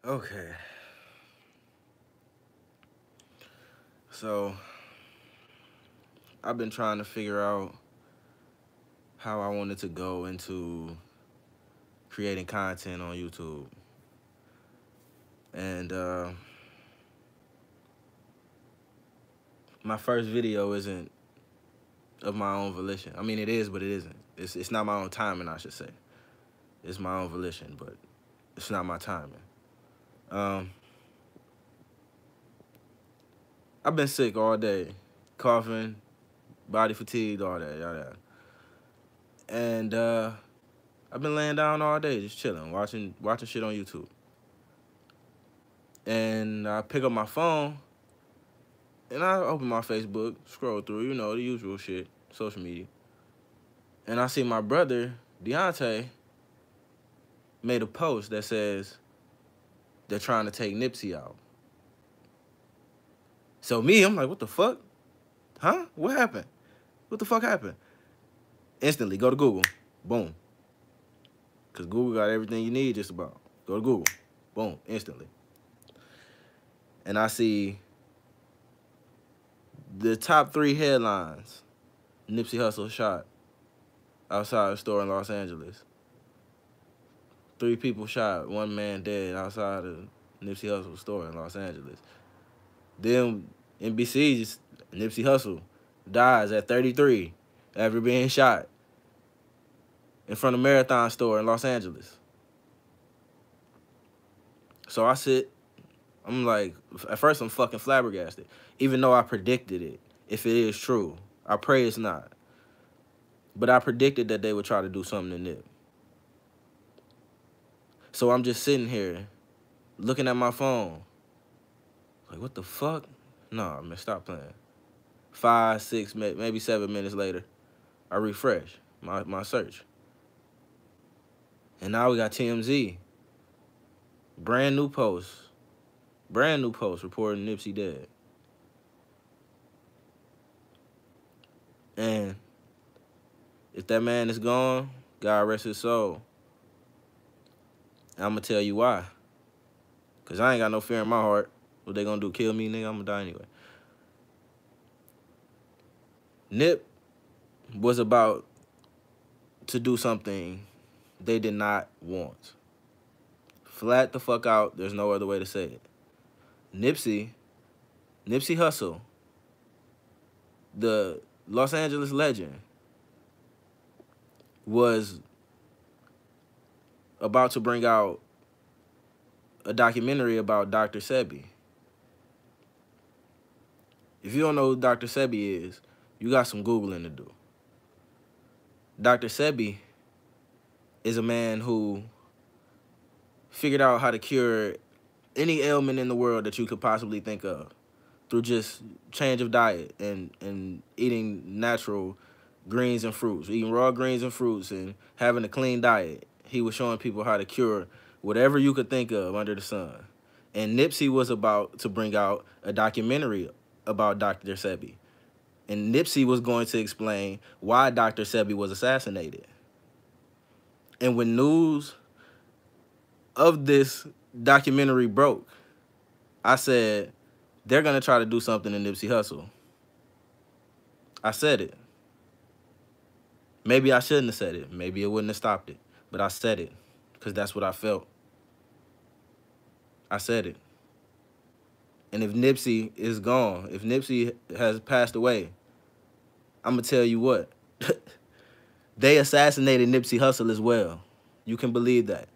Okay. So I've been trying to figure out how I wanted to go into creating content on YouTube. And my first video isn't of my own volition. I mean, it is, but it isn't. It's not my own timing, I should say. It's my own volition, but it's not my timing. Um, I've been sick all day, coughing, body fatigued, all that, yada. And I've been laying down all day, just chilling, watching shit on YouTube. And I pick up my phone, and I open my Facebook, scroll through, you know, the usual shit, social media. And I see my brother, Deontay, made a post that says they're trying to take Nipsey out. So me, I'm like, what the fuck? Huh? What happened? What the fuck happened? Instantly, go to Google. Boom. Because Google got everything you need just about. Go to Google. Boom. Instantly. And I see the top 3 headlines. Nipsey Hussle shot outside a store in Los Angeles. 3 people shot, 1 man dead outside of Nipsey Hussle's store in Los Angeles. Then NBC just, Nipsey Hussle dies at 33 after being shot in front of Marathon store in Los Angeles. So I sit, I'm like, at first I'm fucking flabbergasted, even though I predicted it, if it is true. I pray it's not. But I predicted that they would try to do something to Nip. So I'm just sitting here, looking at my phone, like, what the fuck? Nah, man, stop playing. 5, 6, maybe 7 minutes later, I refresh my search. And now we got TMZ. Brand new post reporting Nipsey dead. And if that man is gone, God rest his soul. I'm gonna tell you why. Cause I ain't got no fear in my heart. What they gonna do, kill me, nigga? I'm gonna die anyway. Nip was about to do something they did not want. Flat the fuck out, there's no other way to say it. Nipsey Hussle, the Los Angeles legend, was about to bring out a documentary about Dr. Sebi. If you don't know who Dr. Sebi is, you got some Googling to do. Dr. Sebi is a man who figured out how to cure any ailment in the world that you could possibly think of through just change of diet and eating natural greens and fruits, eating raw greens and fruits and having a clean diet. He was showing people how to cure whatever you could think of under the sun. And Nipsey was about to bring out a documentary about Dr. Sebi. And Nipsey was going to explain why Dr. Sebi was assassinated. And when news of this documentary broke, I said, they're going to try to do something to Nipsey Hussle. I said it. Maybe I shouldn't have said it. Maybe it wouldn't have stopped it. But I said it because that's what I felt. I said it. And if Nipsey is gone, if Nipsey has passed away, I'm going to tell you what. They assassinated Nipsey Hussle as well. You can believe that.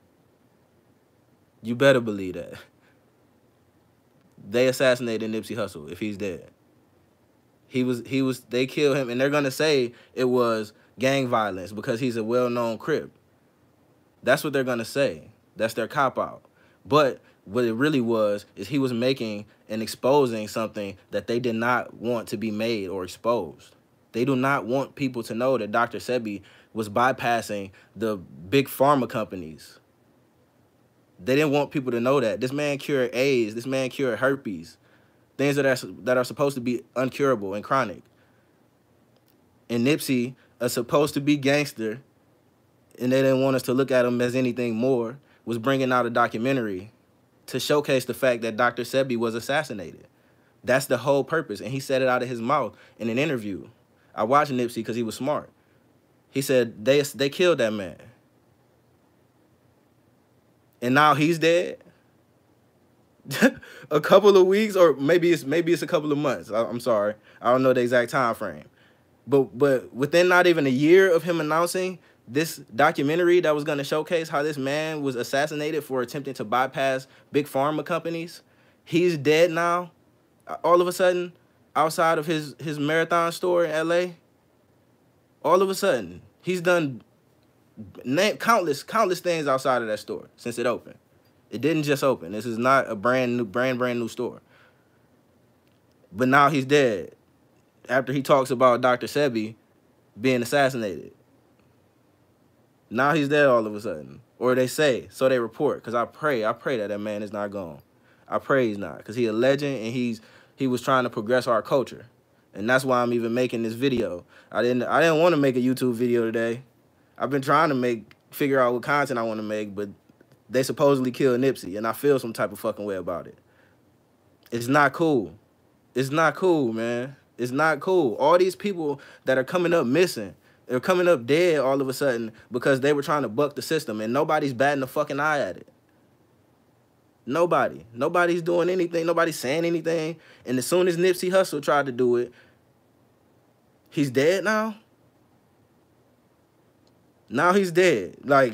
You better believe that. They assassinated Nipsey Hussle if he's dead. They killed him, and they're going to say it was gang violence because he's a well-known Crip. That's what they're going to say. That's their cop-out. But what it really was is he was making and exposing something that they did not want to be made or exposed. They do not want people to know that Dr. Sebi was bypassing the big pharma companies. They didn't want people to know that. This man cured AIDS. This man cured herpes. Things that are supposed to be uncurable and chronic. And Nipsey, a supposed to be gangster, and they didn't want us to look at him as anything more, was bringing out a documentary to showcase the fact that Dr. Sebi was assassinated. That's the whole purpose. And he said it out of his mouth in an interview. I watched Nipsey because he was smart. He said they killed that man. And now he's dead. A couple of weeks, or maybe it's a couple of months. I'm sorry. I don't know the exact time frame. But within not even a year of him announcing this documentary that was going to showcase how this man was assassinated for attempting to bypass big pharma companies, he's dead now. All of a sudden, outside of his marathon store in LA, all of a sudden, he's done countless things outside of that store since it opened. It didn't just open. This is not a brand new store. But now he's dead after he talks about Dr. Sebi being assassinated. Now he's dead all of a sudden. Or they say, so they report. Because I pray that man is not gone. I pray he's not. Because he's a legend and he was trying to progress our culture. And that's why I'm even making this video. I didn't want to make a YouTube video today. I've been trying to figure out what content I want to make, but they supposedly killed Nipsey, and I feel some type of fucking way about it. It's not cool. It's not cool, man. It's not cool. All these people that are coming up missing, they're coming up dead all of a sudden because they were trying to buck the system, and nobody's batting a fucking eye at it. Nobody. Nobody's doing anything. Nobody's saying anything. And as soon as Nipsey Hussle tried to do it, he's dead now? Now he's dead. Like,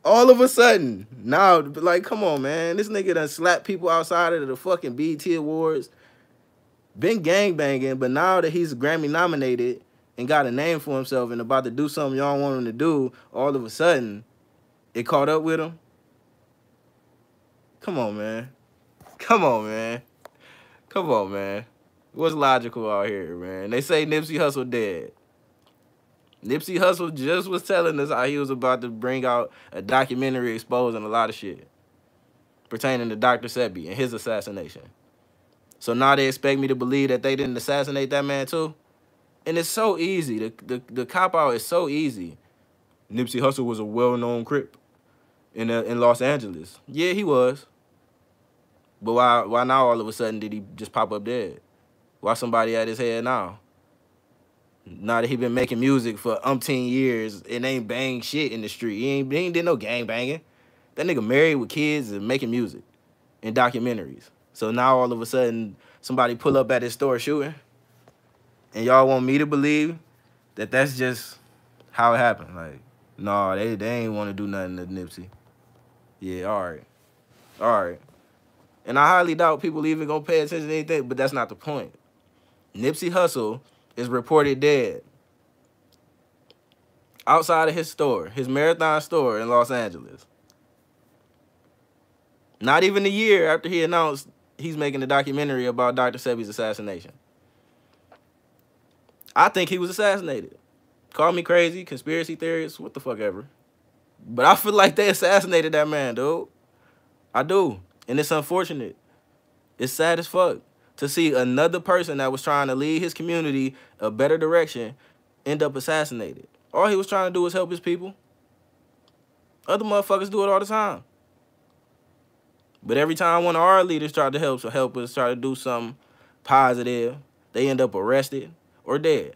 all of a sudden. Now, like, come on, man. This nigga done slapped people outside of the fucking BET Awards. Been gangbanging, but now that he's Grammy nominated and got a name for himself and about to do something y'all want him to do, all of a sudden, it caught up with him. Come on, man. Come on, man. Come on, man. What's logical out here, man? They say Nipsey Hussle dead. Nipsey Hussle just was telling us how he was about to bring out a documentary exposing a lot of shit pertaining to Dr. Sebi and his assassination. So now they expect me to believe that they didn't assassinate that man too? And it's so easy. The cop-out is so easy. Nipsey Hussle was a well-known Crip in Los Angeles. Yeah, he was. But why now all of a sudden did he just pop up dead? Why somebody at his head now? Now that he been making music for umpteen years and ain't bang shit in the street. He ain't did no gang banging. That nigga married with kids and making music and documentaries. So now all of a sudden somebody pull up at his store shooting. And y'all want me to believe that that's just how it happened. Like, no, they ain't want to do nothing to Nipsey. Yeah, all right. All right. And I highly doubt people even gonna pay attention to anything, but that's not the point. Nipsey Hussle is reported dead outside of his store, his marathon store in Los Angeles. Not even a year after he announced he's making a documentary about Dr. Sebi's assassination. I think he was assassinated. Call me crazy, conspiracy theorists, what the fuck ever. But I feel like they assassinated that man, dude. I do. And it's unfortunate. It's sad as fuck to see another person that was trying to lead his community a better direction end up assassinated. All he was trying to do was help his people. Other motherfuckers do it all the time. But every time one of our leaders tried to help us try to do something positive, they end up arrested or dead.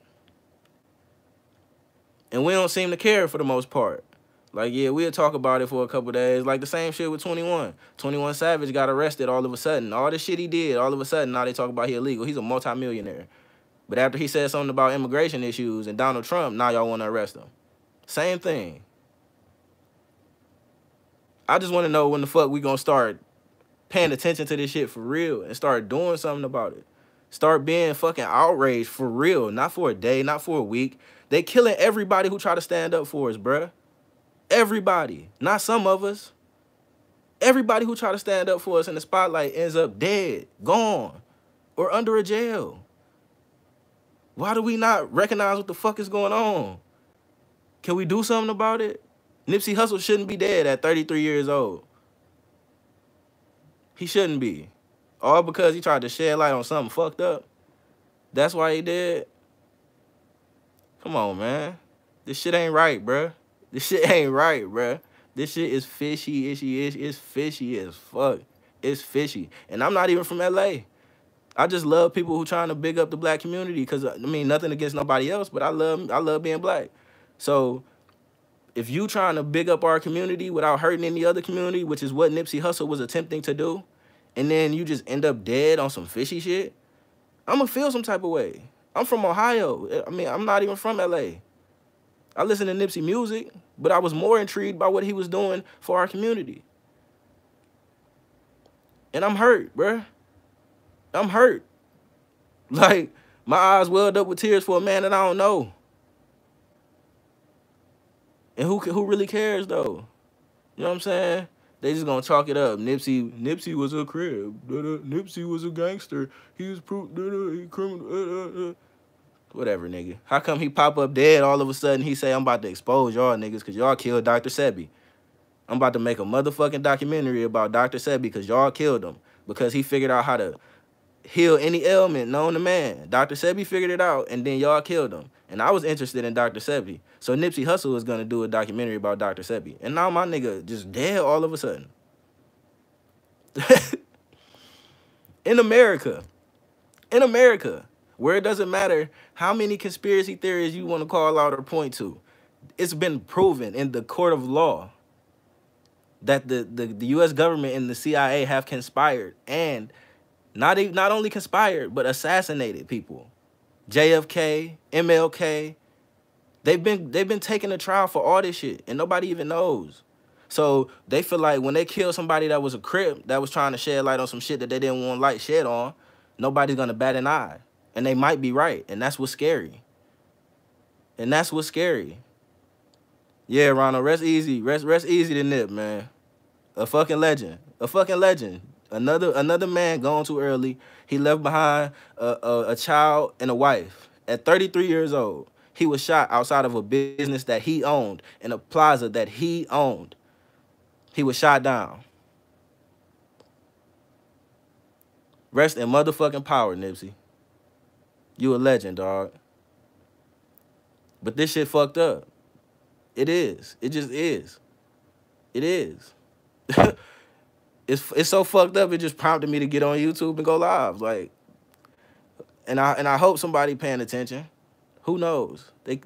And we don't seem to care for the most part. Like, yeah, we'll talk about it for a couple days. Like the same shit with 21. 21 Savage got arrested all of a sudden. All the shit he did, all of a sudden, now they talk about he illegal. He's a multimillionaire. But after he said something about immigration issues and Donald Trump, now y'all want to arrest him. Same thing. I just want to know when the fuck we gonna start paying attention to this shit for real and start doing something about it. Start being fucking outraged for real. Not for a day, not for a week. They killing everybody who try to stand up for us, bruh. Everybody, not some of us. Everybody who try to stand up for us in the spotlight ends up dead, gone, or under a jail. Why do we not recognize what the fuck is going on? Can we do something about it? Nipsey Hussle shouldn't be dead at 33 years old. He shouldn't be. All because he tried to shed light on something fucked up. That's why he did. Come on, man. This shit ain't right, bruh. This shit ain't right, bruh. This shit is fishy, it's fishy as fuck. It's fishy. And I'm not even from LA. I just love people who trying to big up the black community because, I mean, nothing against nobody else, but I love being black. So if you trying to big up our community without hurting any other community, which is what Nipsey Hussle was attempting to do, and then you just end up dead on some fishy shit, I'm going to feel some type of way. I'm from Ohio. I mean, I'm not even from LA. I listen to Nipsey music, but I was more intrigued by what he was doing for our community. And I'm hurt, bruh. I'm hurt. Like, my eyes welled up with tears for a man that I don't know. And who really cares, though? You know what I'm saying? They just gonna chalk it up. Nipsey was a crib. Nipsey was a gangster. He was he criminal. Whatever, nigga. How come he pop up dead all of a sudden? He say, I'm about to expose y'all niggas because y'all killed Dr. Sebi. I'm about to make a motherfucking documentary about Dr. Sebi because y'all killed him. Because he figured out how to heal any ailment known to man. Dr. Sebi figured it out, and then y'all killed him. And I was interested in Dr. Sebi. So Nipsey Hussle was going to do a documentary about Dr. Sebi. And now my nigga just dead all of a sudden. In America, where it doesn't matter how many conspiracy theories you want to call out or point to, it's been proven in the court of law that the U.S. government and the CIA have conspired and not only conspired, but assassinated people. JFK, MLK, they've been taking a trial for all this shit, and nobody even knows. So they feel like when they kill somebody that was a Crip, that was trying to shed light on some shit that they didn't want light shed on, nobody's gonna bat an eye. And they might be right, and that's what's scary. And that's what's scary. Yeah, Ronald, rest easy. Rest easy to Nip, man. A fucking legend. A fucking legend. Another man gone too early. He left behind a child and a wife. At 33 years old, he was shot outside of a business that he owned, in a plaza that he owned. He was shot down. Rest in motherfucking power, Nipsey. You a legend, dog. But this shit fucked up. It is. It just is. It is. It's so fucked up. It just prompted me to get on YouTube and go live. Like, and I hope somebody paying attention. Who knows? But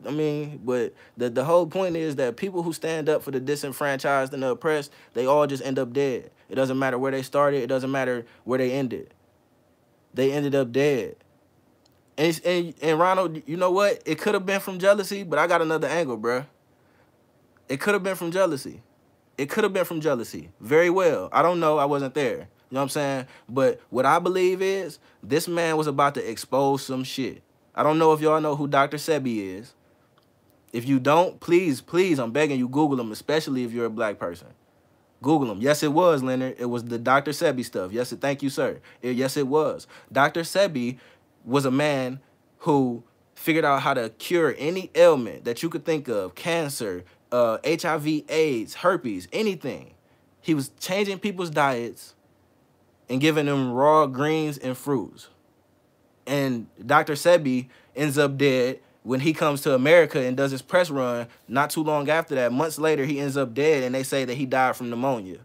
the whole point is that people who stand up for the disenfranchised and the oppressed, they all just end up dead. It doesn't matter where they started. It doesn't matter where they ended. They ended up dead. And Ronald, you know what? It could have been from jealousy, but I got another angle, bruh. It could have been from jealousy. It could have been from jealousy. Very well. I don't know. I wasn't there. You know what I'm saying? But what I believe is this man was about to expose some shit. I don't know if y'all know who Dr. Sebi is. If you don't, please, I'm begging you, Google him, especially if you're a black person. Google him. Yes, it was, Leonard. It was the Dr. Sebi stuff. Yes, thank you, sir. Yes, it was. Dr. Sebi was a man who figured out how to cure any ailment that you could think of, cancer, HIV, AIDS, herpes, anything. He was changing people's diets and giving them raw greens and fruits. And Dr. Sebi ends up dead when he comes to America and does his press run. Not too long after that, months later, he ends up dead, and they say that he died from pneumonia.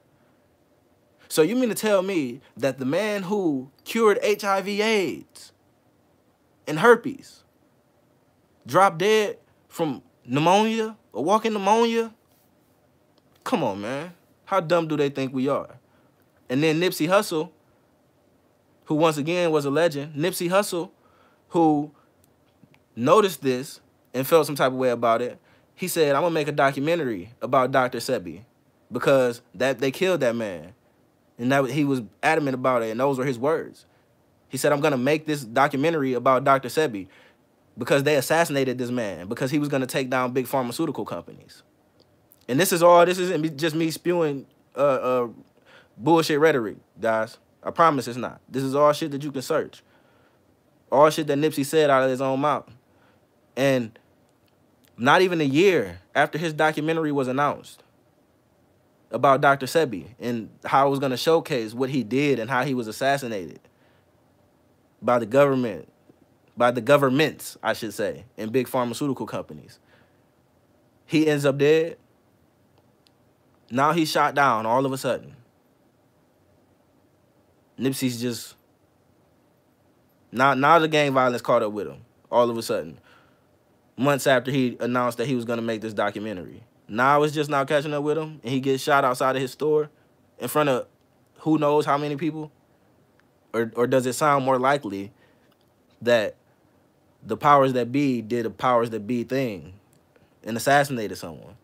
So you mean to tell me that the man who cured HIV, AIDS, and herpes dropped dead from pneumonia or walking pneumonia? Come on, man. How dumb do they think we are? And then Nipsey Hussle, who once again was a legend, Nipsey Hussle, who noticed this and felt some type of way about it, he said, I'm going to make a documentary about Dr. Sebi because they killed that man. And that he was adamant about it, and those were his words. He said, I'm going to make this documentary about Dr. Sebi because they assassinated this man, because he was going to take down big pharmaceutical companies. And this isn't just me spewing bullshit rhetoric, guys. I promise it's not. This is all shit that you can search. All shit that Nipsey said out of his own mouth. And not even a year after his documentary was announced about Dr. Sebi and how it was going to showcase what he did and how he was assassinated by the government, by the governments, I should say, and big pharmaceutical companies. He ends up dead. Now he's shot down all of a sudden. Nipsey's just now the gang violence caught up with him all of a sudden. Months after he announced that he was gonna make this documentary. Now it's just now catching up with him, and he gets shot outside of his store in front of who knows how many people? Or does it sound more likely that the powers that be did a powers that be thing and assassinated someone?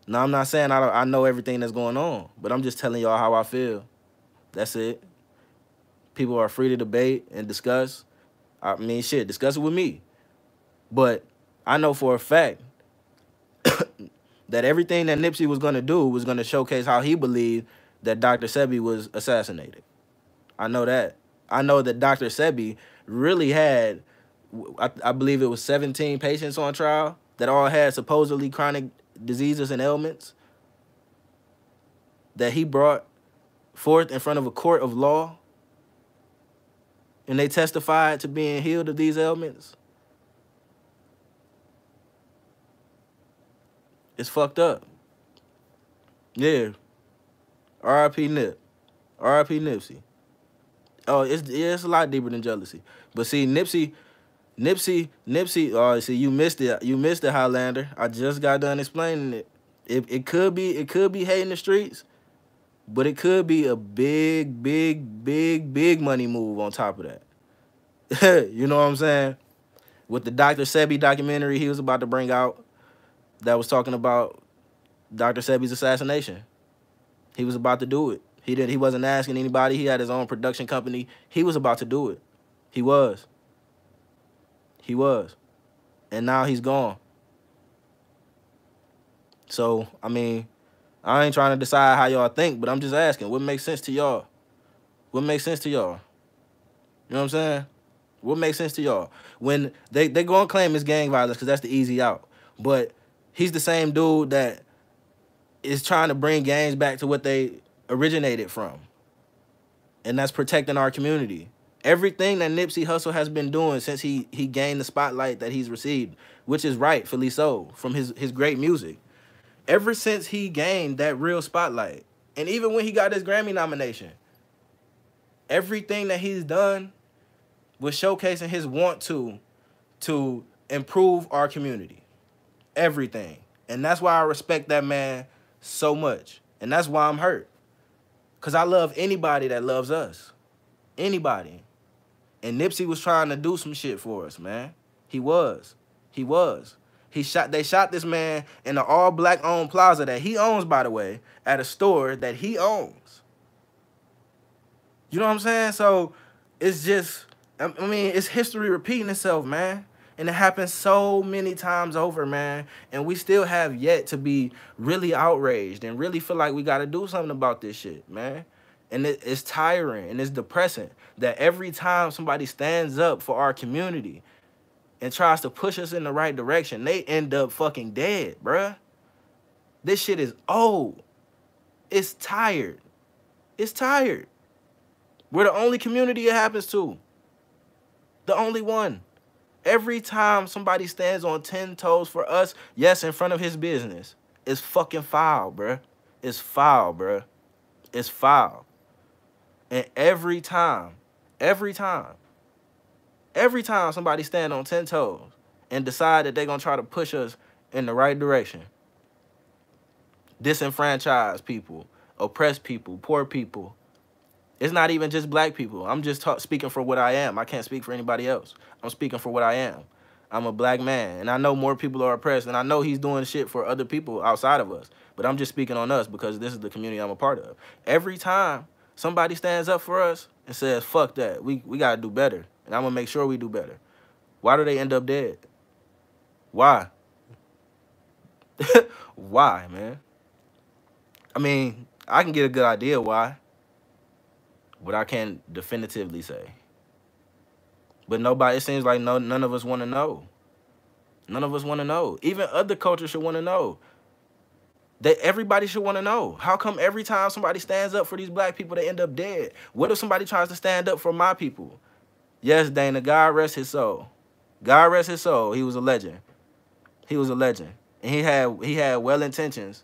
Now, I'm not saying I know everything that's going on, but I'm just telling y'all how I feel. That's it. People are free to debate and discuss. I mean, shit, discuss it with me. But I know for a fact that everything that Nipsey was going to do was going to showcase how he believed that Dr. Sebi was assassinated. I know that. I know that Dr. Sebi really had, I believe it was 17 patients on trial that all had supposedly chronic diseases and ailments that he brought forth in front of a court of law, and they testified to being healed of these ailments. It's fucked up. Yeah. R.I.P. Nip. R.I.P. Nipsey. Oh, it's a lot deeper than jealousy. But see, Nipsey, oh, see, you missed it. You missed it, Highlander. I just got done explaining it. It could be hating the streets, but it could be a big money move on top of that. You know what I'm saying? With the Dr. Sebi documentary he was about to bring out that was talking about Dr. Sebi's assassination. He was about to do it. He wasn't asking anybody. He had his own production company. He was about to do it. He was. And now he's gone. So, I mean, I ain't trying to decide how y'all think, but I'm just asking, what makes sense to y'all? What makes sense to y'all? You know what I'm saying? What makes sense to y'all? When they gonna claim it's gang violence because that's the easy out. But he's the same dude that is trying to bring gangs back to what they originated from. And that's protecting our community. Everything that Nipsey Hussle has been doing since he gained the spotlight that he's received, which is rightfully so, from his great music. Ever since he gained that real spotlight, and even when he got his Grammy nomination, everything that he's done was showcasing his want to improve our community. Everything. And that's why I respect that man so much. And that's why I'm hurt. Because I love anybody that loves us. Anybody. And Nipsey was trying to do some shit for us, man. He was. They shot this man in an all-black owned plaza that he owns, by the way, at a store that he owns. You know what I'm saying? So it's just, I mean, it's history repeating itself, man. And it happens so many times over, man. And we still have yet to be really outraged and really feel like we got to do something about this shit, man. And it's tiring and it's depressing that every time somebody stands up for our community and tries to push us in the right direction, they end up fucking dead, bruh. This shit is old. It's tired. It's tired. We're the only community it happens to. The only one. Every time somebody stands on 10 toes for us, yes, in front of his business, it's fucking foul, bruh. It's foul, bruh. It's foul. And every time somebody stand on 10 toes and decide that they're going to try to push us in the right direction, disenfranchise people, oppress people, poor people, it's not even just black people. I'm just speaking for what I am. I can't speak for anybody else. I'm speaking for what I am. I'm a black man, and I know more people are oppressed, and I know he's doing shit for other people outside of us, but I'm just speaking on us because this is the community I'm a part of. Every time somebody stands up for us and says, fuck that, we got to do better, and I'm going to make sure we do better, why do they end up dead? Why? Why, man? I mean, I can get a good idea why, but I can't definitively say. But nobody, it seems like none of us want to know. None of us want to know. Even other cultures should want to know. Everybody should want to know. How come every time somebody stands up for these black people, they end up dead? What if somebody tries to stand up for my people? Yes, Dana, God rest his soul. God rest his soul. He was a legend. He was a legend. And he had well intentions.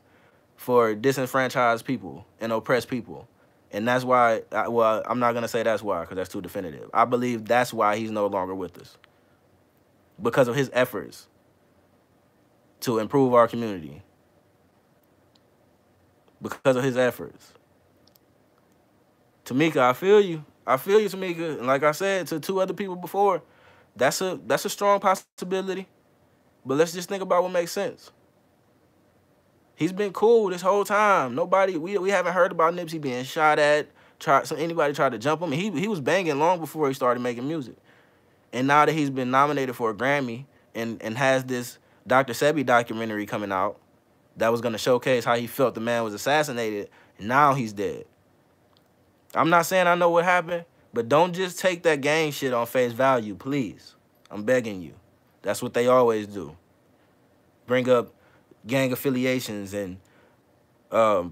for disenfranchised people and oppressed people. And that's why, well, I'm not going to say that's why because that's too definitive. I believe that's why he's no longer with us. Because of his efforts to improve our community. Because of his efforts. Tamika, I feel you. I feel you, Tamika. And like I said to 2 other people before, that's a strong possibility. But let's just think about what makes sense. He's been cool this whole time. We haven't heard about Nipsey being shot at. Anybody tried to jump him. He was banging long before he started making music. And now that he's been nominated for a Grammy and has this Dr. Sebi documentary coming out that was going to showcase how he felt the man was assassinated, and now he's dead. I'm not saying I know what happened, but don't just take that gang shit on face value, please. I'm begging you. That's what they always do. Bring up gang affiliations and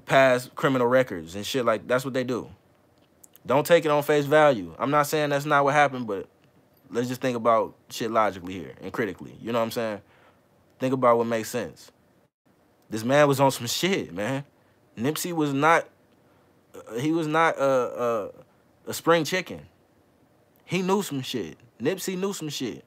past criminal records and shit like that's what they do. Don't take it on face value. I'm not saying that's not what happened, but let's just think about shit logically here and critically. You know what I'm saying? Think about what makes sense. This man was on some shit, man. Nipsey was not, he was not a spring chicken. He knew some shit. Nipsey knew some shit.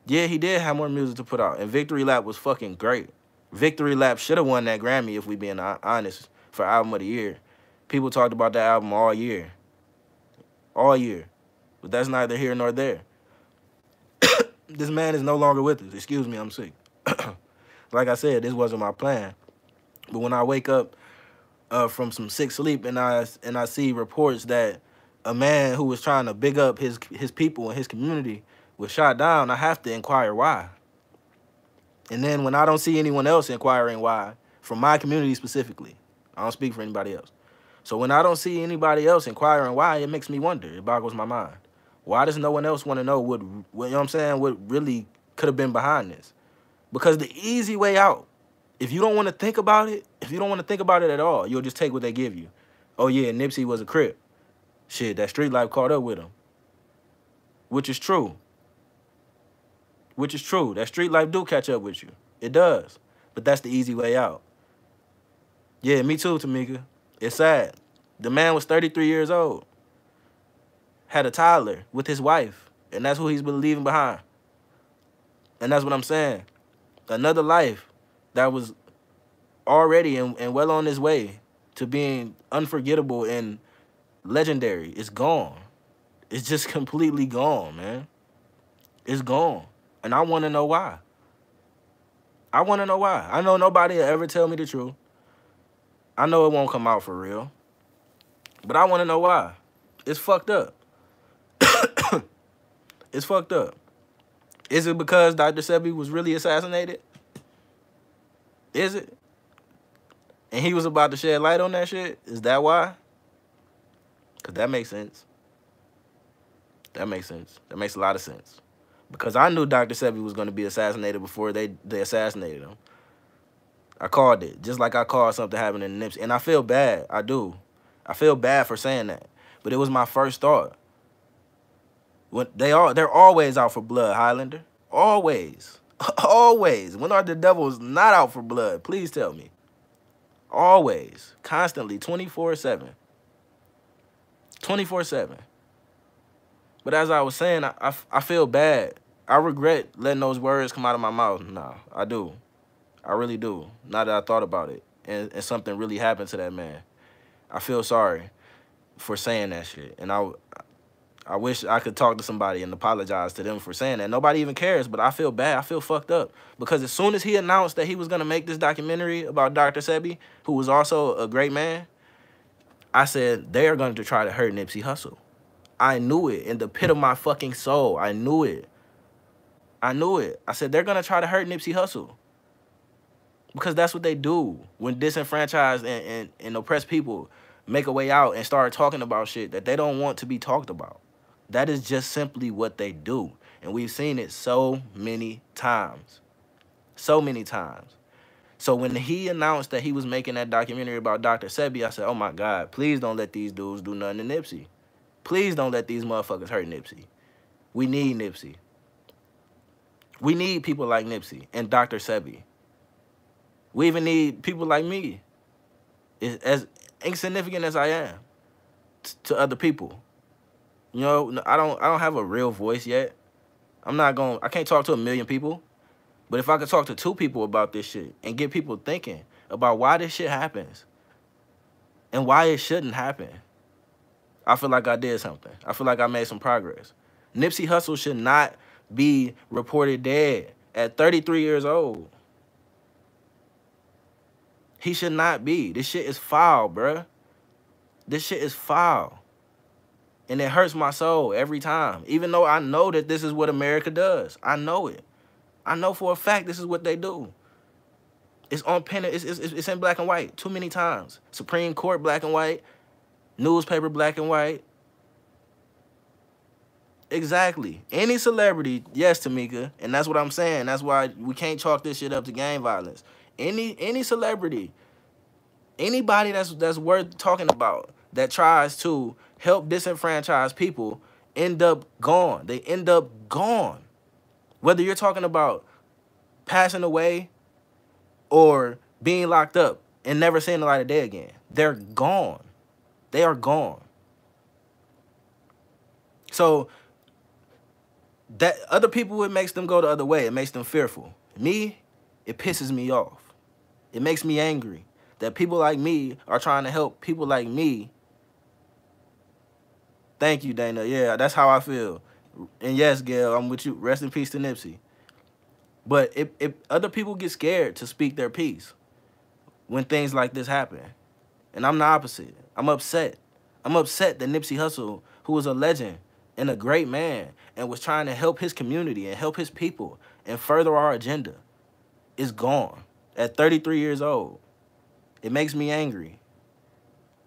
Yeah, he did have more music to put out, and Victory Lap was fucking great. Victory Lap should have won that Grammy, if we being honest, for Album of the Year. People talked about that album all year. All year. But that's neither here nor there. This man is no longer with us. Excuse me, I'm sick. Like I said, this wasn't my plan. But when I wake up from some sick sleep and I see reports that a man who was trying to big up his people and his community was shot down, I have to inquire why. And then when I don't see anyone else inquiring why, from my community specifically, I don't speak for anybody else. So when I don't see anybody else inquiring why, it makes me wonder. It boggles my mind. Why does no one else want to know what you know what I'm saying, what really could have been behind this? Because the easy way out, if you don't want to think about it, if you don't want to think about it at all, you'll just take what they give you. Oh yeah, Nipsey was a Crip. Shit, that street life caught up with him. Which is true. Which is true. That street life do catch up with you. It does. But that's the easy way out. Yeah, me too, Tamika. It's sad. The man was 33 years old. Had a toddler with his wife. And that's who he's been leaving behind. And that's what I'm saying. Another life that was already and well on his way to being unforgettable and legendary is gone. It's just completely gone, man. It's gone. And I want to know why. I want to know why. I know nobody will ever tell me the truth. I know it won't come out for real. But I want to know why. It's fucked up. It's fucked up. Is it because Dr. Sebi was really assassinated? Is it? And he was about to shed light on that shit? Is that why? Because that makes sense. That makes sense. That makes a lot of sense. Because I knew Dr. Sebi was going to be assassinated before they assassinated him. I called it. Just like I called something happening in Nipsey. And I feel bad. I do. I feel bad for saying that. But it was my first thought. When they're always out for blood, Highlander. Always. Always. When are the devils not out for blood? Please tell me. Always. Constantly. 24/7. 24/7. But as I was saying, I feel bad. I regret letting those words come out of my mouth. No, I do. I really do. Now that I thought about it. And something really happened to that man. I feel sorry for saying that shit. And I wish I could talk to somebody and apologize to them for saying that. Nobody even cares, but I feel bad. I feel fucked up. Because as soon as he announced that he was going to make this documentary about Dr. Sebi, who was also a great man, I said, they are going to try to hurt Nipsey Hussle. I knew it in the pit of my fucking soul. I knew it. I knew it. I said, they're going to try to hurt Nipsey Hussle. Because that's what they do when disenfranchised and oppressed people make a way out and start talking about shit that they don't want to be talked about. That is just simply what they do. And we've seen it so many times. So many times. So when he announced that he was making that documentary about Dr. Sebi, I said, oh my God, please don't let these dudes do nothing to Nipsey. Please don't let these motherfuckers hurt Nipsey. We need Nipsey. We need people like Nipsey and Dr. Sebi. We even need people like me, as insignificant as I am to other people. You know, I don't have a real voice yet. I can't talk to a million people. But if I could talk to 2 people about this shit and get people thinking about why this shit happens and why it shouldn't happen, I feel like I did something. I feel like I made some progress. Nipsey Hussle should not be reported dead at 33 years old. He should not be. This shit is foul, bruh. This shit is foul. And it hurts my soul every time. Even though I know that this is what America does. I know it. I know for a fact this is what they do. It's on pen. It's in black and white too many times. Supreme Court black and white. Newspaper black and white. Exactly. Any celebrity, yes, Tamika. And that's what I'm saying. That's why we can't chalk this shit up to gang violence. Any celebrity, anybody that's worth talking about that tries to help disenfranchised people end up gone. They end up gone. Whether you're talking about passing away or being locked up and never seeing the light of day again, they're gone. They are gone. So that other people, it makes them go the other way. It makes them fearful. Me, it pisses me off. It makes me angry that people like me are trying to help people like me. Thank you, Dana. Yeah, that's how I feel. And yes, Gail, I'm with you. Rest in peace to Nipsey. But if other people get scared to speak their piece when things like this happen, and I'm the opposite. I'm upset. I'm upset that Nipsey Hussle, who was a legend and a great man and was trying to help his community and help his people and further our agenda, is gone at 33 years old. It makes me angry.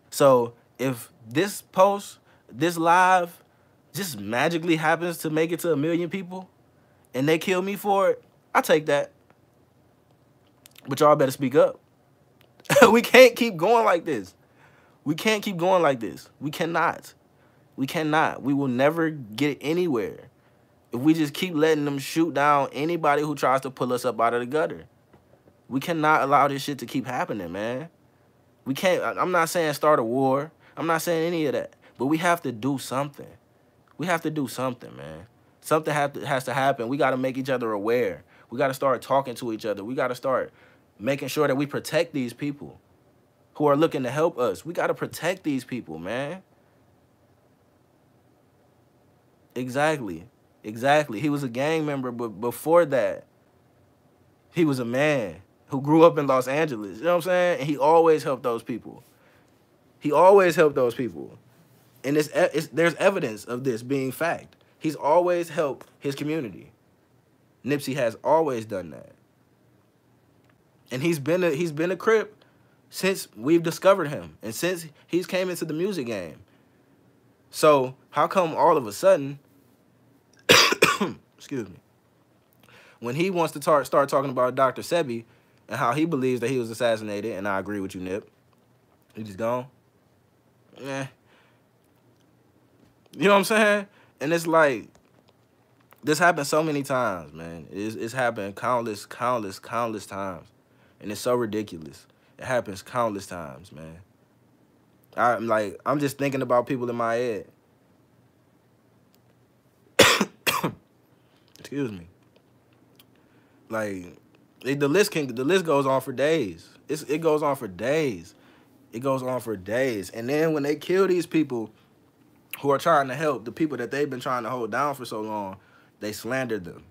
So if this post, this live, just magically happens to make it to 1 million people and they kill me for it, I take that. But y'all better speak up. We can't keep going like this. We can't keep going like this. We cannot. We cannot. We will never get anywhere if we just keep letting them shoot down anybody who tries to pull us up out of the gutter. We cannot allow this shit to keep happening, man. We can't. I'm not saying start a war. I'm not saying any of that. But we have to do something. We have to do something, man. Something has to happen. We got to make each other aware. We got to start talking to each other. We got to start making sure that we protect these people who are looking to help us. We got to protect these people, man. Exactly. Exactly. He was a gang member, but before that, he was a man who grew up in Los Angeles. You know what I'm saying? And he always helped those people. He always helped those people. And there's evidence of this being fact. He's always helped his community. Nipsey has always done that. And he's been a Crip since we've discovered him and since he's came into the music game. So how come all of a sudden, excuse me, when he wants to start talking about Dr. Sebi and how he believes that he was assassinated, and I agree with you, Nip, he just gone? Eh. You know what I'm saying? And it's like, this happened so many times, man. It's happened countless times. And it's so ridiculous. It happens countless times, man. I'm just thinking about people in my head. Excuse me. Like, the list goes on for days. It goes on for days. It goes on for days. And then when they kill these people who are trying to help, the people that they've been trying to hold down for so long, they slander them.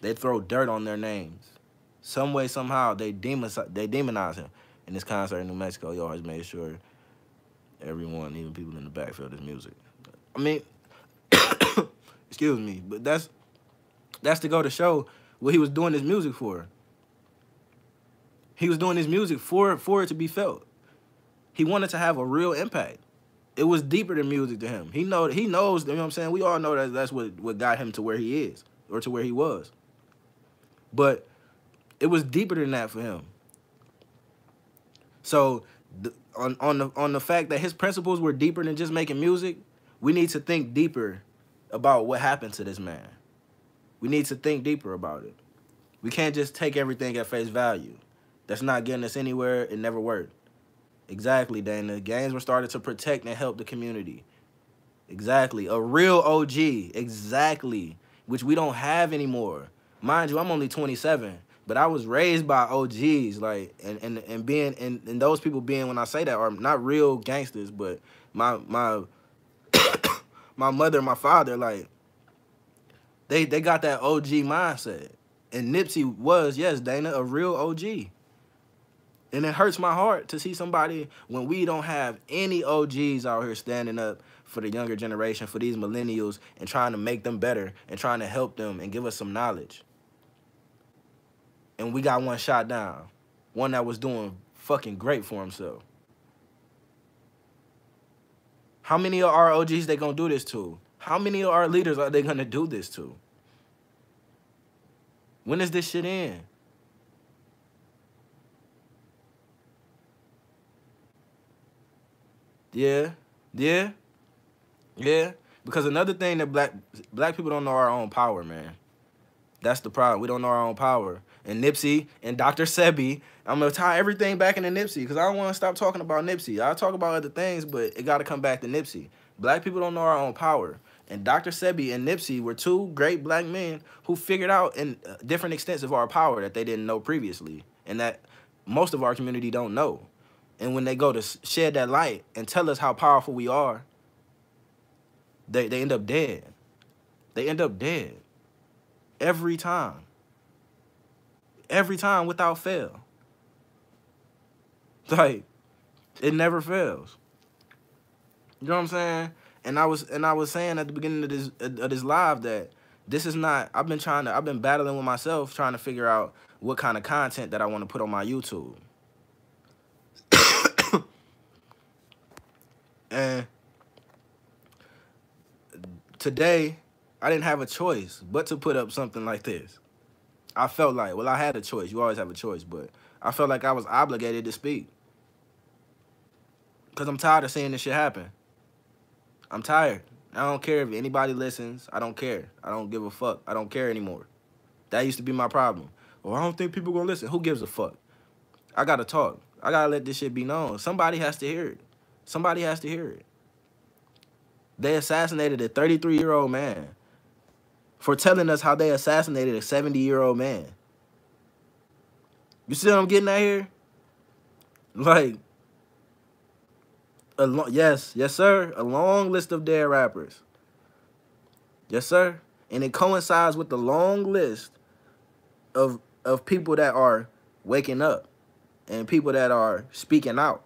They throw dirt on their names. Some way, somehow, they demonize him. In this concert in New Mexico, he always made sure everyone, even people in the back, felt his music. I mean, excuse me, but that's to go to show what he was doing his music for. He was doing his music for it to be felt. He wanted to have a real impact. It was deeper than music to him. He knows, you know what I'm saying? We all know that's what got him to where he is, or to where he was. But it was deeper than that for him. So on the fact that his principles were deeper than just making music, we need to think deeper about what happened to this man. We need to think deeper about it. We can't just take everything at face value. That's not getting us anywhere. It never worked. Exactly, Dana. Gangs were started to protect and help the community. Exactly. A real OG. Exactly. Which we don't have anymore. Mind you, I'm only 27, but I was raised by OGs, like, and being, and those people being, when I say that, are not real gangsters, but my my mother and my father, like, they got that OG mindset. And Nipsey was, yes, Dana, a real OG. And it hurts my heart to see somebody, when we don't have any OGs out here standing up for the younger generation, for these millennials, and trying to make them better and trying to help them and give us some knowledge. And we got one shot down, one that was doing fucking great for himself. How many of our OGs they gonna do this to? How many of our leaders are they gonna do this to? When is this shit in? Yeah, yeah, yeah. Because another thing that black people don't know our own power, man. That's the problem. We don't know our own power. And Nipsey and Dr. Sebi, I'm going to tie everything back into Nipsey because I don't want to stop talking about Nipsey. I'll talk about other things, but it got to come back to Nipsey. Black people don't know our own power. And Dr. Sebi and Nipsey were two great black men who figured out in different extents of our power that they didn't know previously and that most of our community don't know. And when they go to shed that light and tell us how powerful we are, they end up dead. They end up dead. Every time. Every time without fail. Like, it never fails. You know what I'm saying? And I was saying at the beginning of this live that this is not, I've been battling with myself trying to figure out what kind of content that I want to put on my YouTube. And today, I didn't have a choice but to put up something like this. I felt like, well, I had a choice. You always have a choice, but I felt like I was obligated to speak. Because I'm tired of seeing this shit happen. I'm tired. I don't care if anybody listens. I don't care. I don't give a fuck. I don't care anymore. That used to be my problem. Well, I don't think people gonna listen. Who gives a fuck? I gotta talk. I gotta let this shit be known. Somebody has to hear it. Somebody has to hear it. They assassinated a 33-year-old man for telling us how they assassinated a 70-year-old man. You see what I'm getting at here? Like, yes, sir. A long list of dead rappers. Yes, sir. And it coincides with the long list of people that are waking up and people that are speaking out.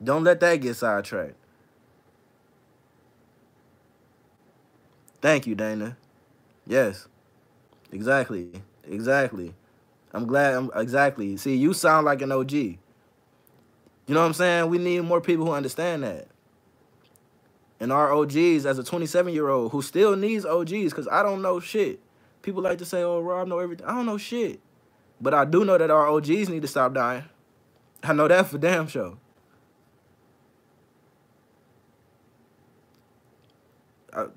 Don't let that get sidetracked. Thank you, Dana. Yes. Exactly. Exactly. I'm glad. Exactly. See, you sound like an OG. You know what I'm saying? We need more people who understand that. And our OGs, as a 27-year-old who still needs OGs, because I don't know shit. People like to say, oh, Rob, know everything. I don't know shit. But I do know that our OGs need to stop dying. I know that for damn sure.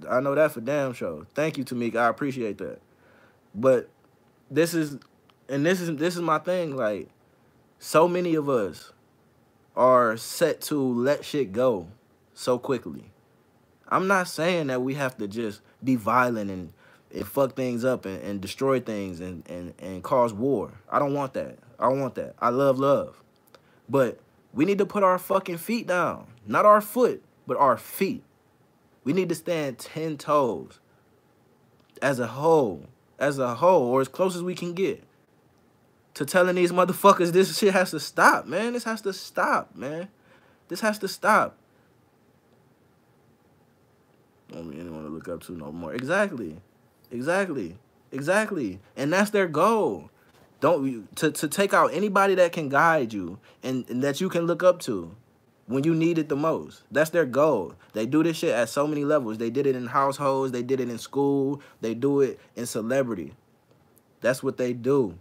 I know that for damn sure. Thank you, Tamika. I appreciate that. But this is my thing. Like, so many of us are set to let shit go so quickly. I'm not saying that we have to just be violent and fuck things up and destroy things and cause war. I don't want that. I don't want that. I love love. But we need to put our fucking feet down. Not our foot, but our feet. We need to stand 10 toes as a whole, or as close as we can get to telling these motherfuckers this shit has to stop, man. This has to stop, man. This has to stop. Don't be anyone to look up to no more. Exactly. Exactly. Exactly. And that's their goal. To take out anybody that can guide you and that you can look up to when you need it the most. That's their goal. They do this shit at so many levels. They did it in households. They did it in school. They do it in celebrity. That's what they do.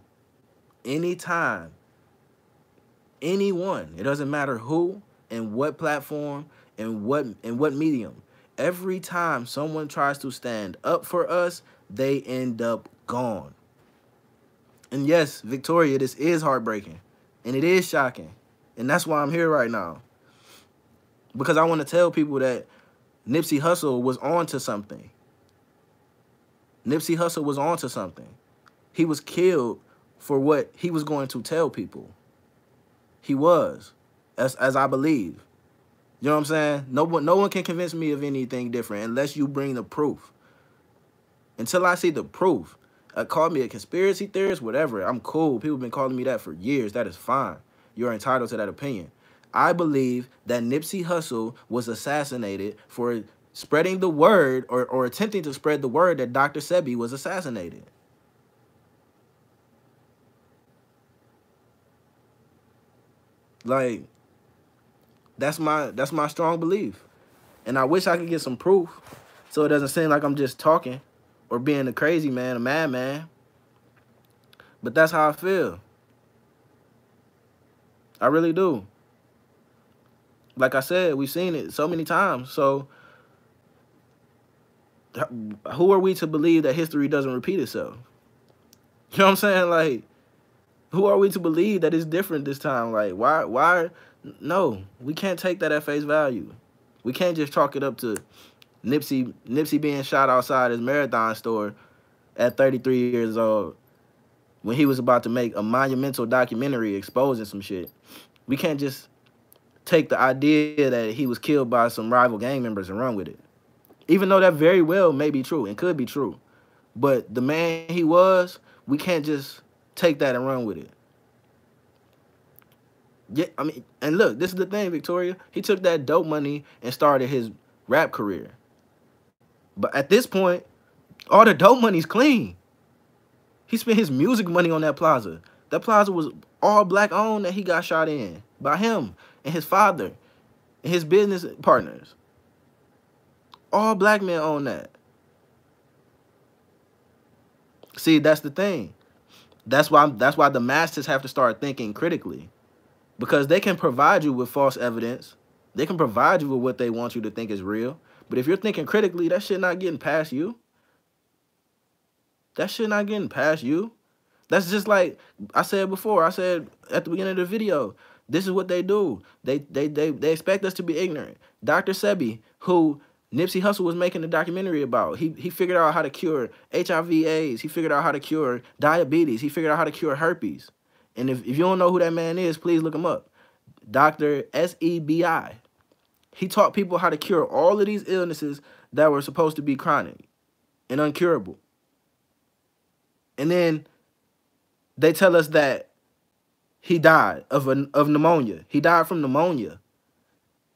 Anytime, anyone, it doesn't matter who and what platform and what medium. Every time someone tries to stand up for us, they end up gone. And yes, Victoria, this is heartbreaking. And it is shocking. And that's why I'm here right now. Because I want to tell people that Nipsey Hussle was on to something. Nipsey Hussle was on to something. He was killed for what he was going to tell people. He was, as I believe. You know what I'm saying? No one can convince me of anything different unless you bring the proof. Until I see the proof. Call me a conspiracy theorist, whatever. I'm cool. People have been calling me that for years. That is fine. You're entitled to that opinion. I believe that Nipsey Hussle was assassinated for spreading the word or attempting to spread the word that Dr. Sebi was assassinated. Like, that's my strong belief. And I wish I could get some proof so it doesn't seem like I'm just talking or being a crazy man, a madman. But that's how I feel. I really do. Like I said, we've seen it so many times. So who are we to believe that history doesn't repeat itself? You know what I'm saying? Like, who are we to believe that it's different this time? Like, why? No, we can't take that at face value. We can't just chalk it up to Nipsey being shot outside his Marathon store at 33 years old when he was about to make a monumental documentary exposing some shit. We can't just take the idea that he was killed by some rival gang members and run with it. Even though that very well may be true and could be true. But the man he was, we can't just take that and run with it. Yeah, I mean, and look, this is the thing, Victoria. He took that dope money and started his rap career. But at this point, all the dope money's clean. He spent his music money on that plaza. That plaza was all black owned that he got shot in by him and his father and his business partners. All black men own that. See, that's the thing. That's why the masses have to start thinking critically. Because they can provide you with false evidence. They can provide you with what they want you to think is real. But if you're thinking critically, that shit not getting past you. That shit not getting past you. That's just like I said before. I said at the beginning of the video, this is what they do. They expect us to be ignorant. Dr. Sebi, who Nipsey Hussle was making a documentary about, he figured out how to cure HIV/AIDS. He figured out how to cure diabetes. He figured out how to cure herpes. And if you don't know who that man is, please look him up. Dr. Sebi. He taught people how to cure all of these illnesses that were supposed to be chronic and uncurable. And then they tell us that he died of pneumonia. He died from pneumonia.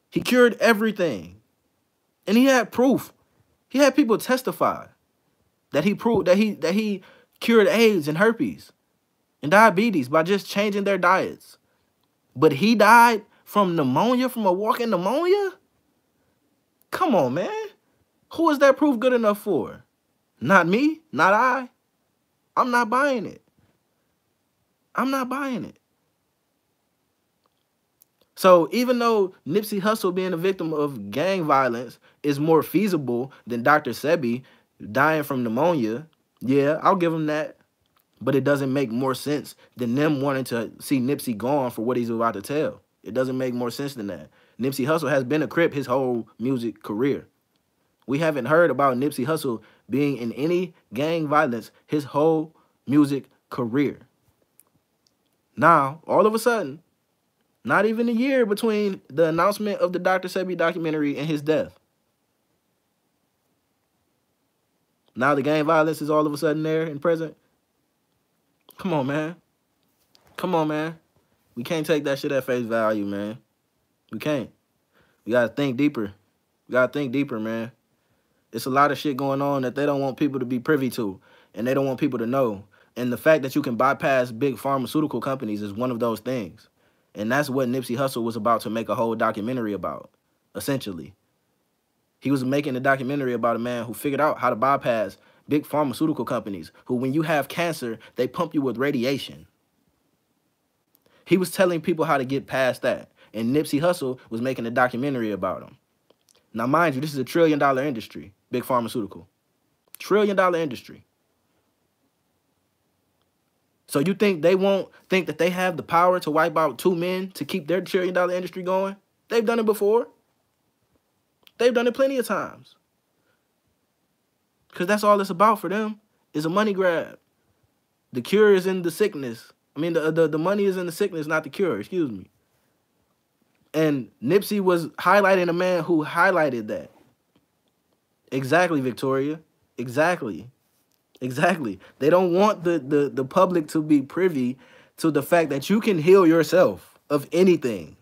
He cured everything. And he had proof. He had people testify that he proved that he cured AIDS and herpes and diabetes by just changing their diets. But he died from pneumonia, from a walking pneumonia? Come on, man. Who is that proof good enough for? Not me, not I. I'm not buying it. I'm not buying it. So even though Nipsey Hussle being a victim of gang violence is more feasible than Dr. Sebi dying from pneumonia, yeah, I'll give him that. But it doesn't make more sense than them wanting to see Nipsey gone for what he's about to tell. It doesn't make more sense than that. Nipsey Hussle has been a Crip his whole music career. We haven't heard about Nipsey Hussle being in any gang violence his whole music career. Now, all of a sudden, not even a year between the announcement of the Dr. Sebi documentary and his death, now the gang violence is all of a sudden there and present. Come on, man. Come on, man. We can't take that shit at face value, man. We can't. We got to think deeper. We got to think deeper, man. It's a lot of shit going on that they don't want people to be privy to, and they don't want people to know. And the fact that you can bypass big pharmaceutical companies is one of those things. And that's what Nipsey Hussle was about to make a whole documentary about, essentially. He was making a documentary about a man who figured out how to bypass big pharmaceutical companies who, when you have cancer, they pump you with radiation. He was telling people how to get past that. And Nipsey Hussle was making a documentary about him. Now, mind you, this is a $1 trillion industry, big pharmaceutical. $1 trillion industry. So you think they won't think that they have the power to wipe out 2 men to keep their $1 trillion industry going? They've done it before. They've done it plenty of times. Because that's all it's about for them, is a money grab. The cure is in the sickness. I mean, the money is in the sickness, not the cure. Excuse me. And Nipsey was highlighting a man who highlighted that. Exactly, Victoria. Exactly. Exactly. They don't want the public to be privy to the fact that you can heal yourself of anything.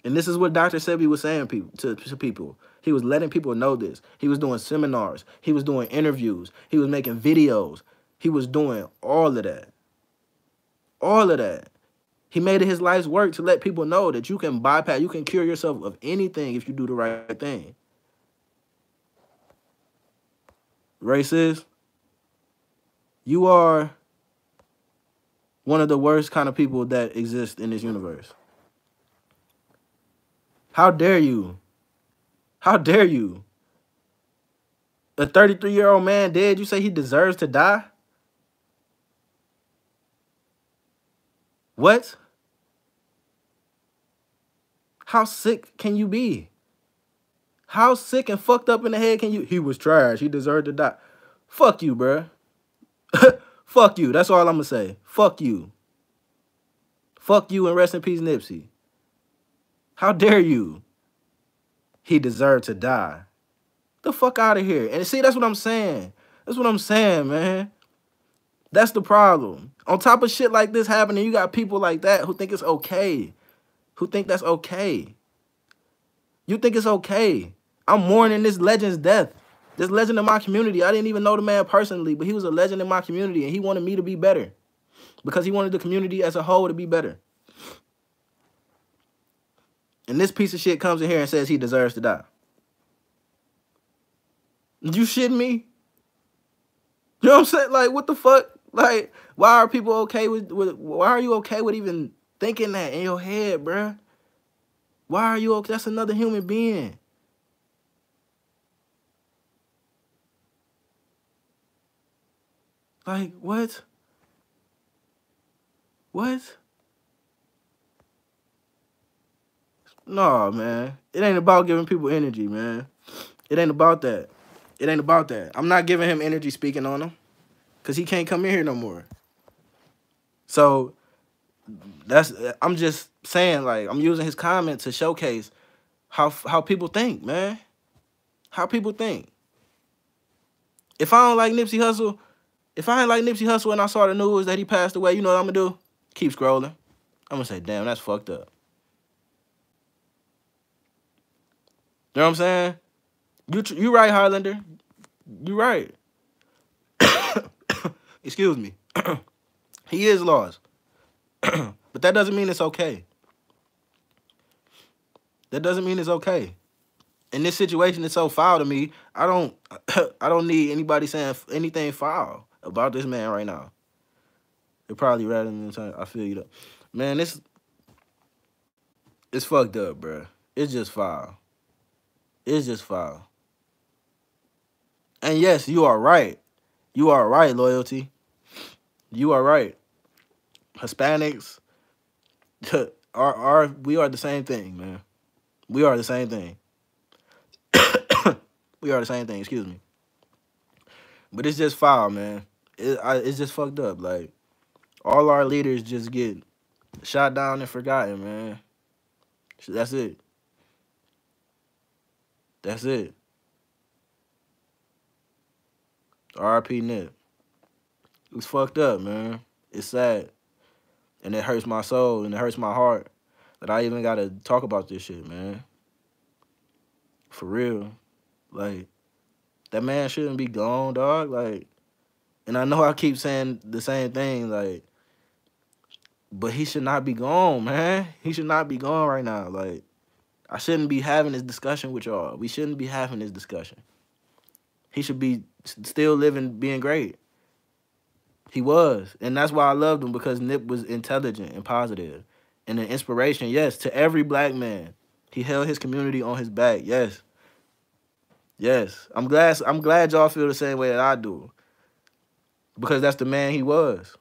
And this is what Dr. Sebi was saying to people. He was letting people know this. He was doing seminars. He was doing interviews. He was making videos. He was doing all of that. All of that. He made it his life's work to let people know that you can bypass, you can cure yourself of anything if you do the right thing. Racist, you are one of the worst kind of people that exist in this universe. How dare you? How dare you? A 33-year-old man dead, you say he deserves to die? What? How sick can you be? How sick and fucked up in the head can you? He was trash. He deserved to die. Fuck you, bruh. Fuck you. That's all I'm going to say. Fuck you. Fuck you and rest in peace, Nipsey. How dare you? He deserved to die. The fuck out of here. And see, that's what I'm saying. That's what I'm saying, man. That's the problem. On top of shit like this happening, you got people like that who think it's okay. Who think that's okay. You think it's okay. I'm mourning this legend's death. This legend in my community. I didn't even know the man personally, but he was a legend in my community, and he wanted me to be better because he wanted the community as a whole to be better. And this piece of shit comes in here and says he deserves to die. You shitting me? You know what I'm saying? Like, what the fuck? Like, why are people okay with why are you okay with even thinking that in your head, bruh? Why are you okay? That's another human being. Like, what? What? No, man. It ain't about giving people energy, man. It ain't about that. It ain't about that. I'm not giving him energy speaking on him because he can't come in here no more. So I'm just saying, like, I'm using his comment to showcase how people think, man. How people think. If I don't like Nipsey Hussle, if I ain't like Nipsey Hussle and I saw the news that he passed away, you know what I'm going to do? Keep scrolling. I'm going to say, damn, that's fucked up. You know what I'm saying? You right, Highlander. You right. Excuse me. He is lost. But that doesn't mean it's okay. That doesn't mean it's okay. And this situation is so foul to me, I don't need anybody saying anything foul about this man right now. They're probably rather than time. I feel you though. Man, it's fucked up, bro. It's just foul. It's just foul. And yes, you are right. You are right, Loyalty. You are right. Hispanics we are the same thing, man. We are the same thing. We are the same thing, excuse me. But it's just foul, man. It's just fucked up. Like, all our leaders just get shot down and forgotten, man. That's it. That's it. R.I.P. Nip. It's fucked up, man. It's sad. And it hurts my soul and it hurts my heart that I even gotta talk about this shit, man. For real. Like, that man shouldn't be gone, dog. Like, and I know I keep saying the same thing, like, but he should not be gone, man. He should not be gone right now. Like, I shouldn't be having this discussion with y'all. We shouldn't be having this discussion. He should be still living, being great. He was. And that's why I loved him, because Nip was intelligent and positive and an inspiration, yes, to every black man. He held his community on his back, yes. Yes. I'm glad y'all feel the same way that I do, because that's the man he was.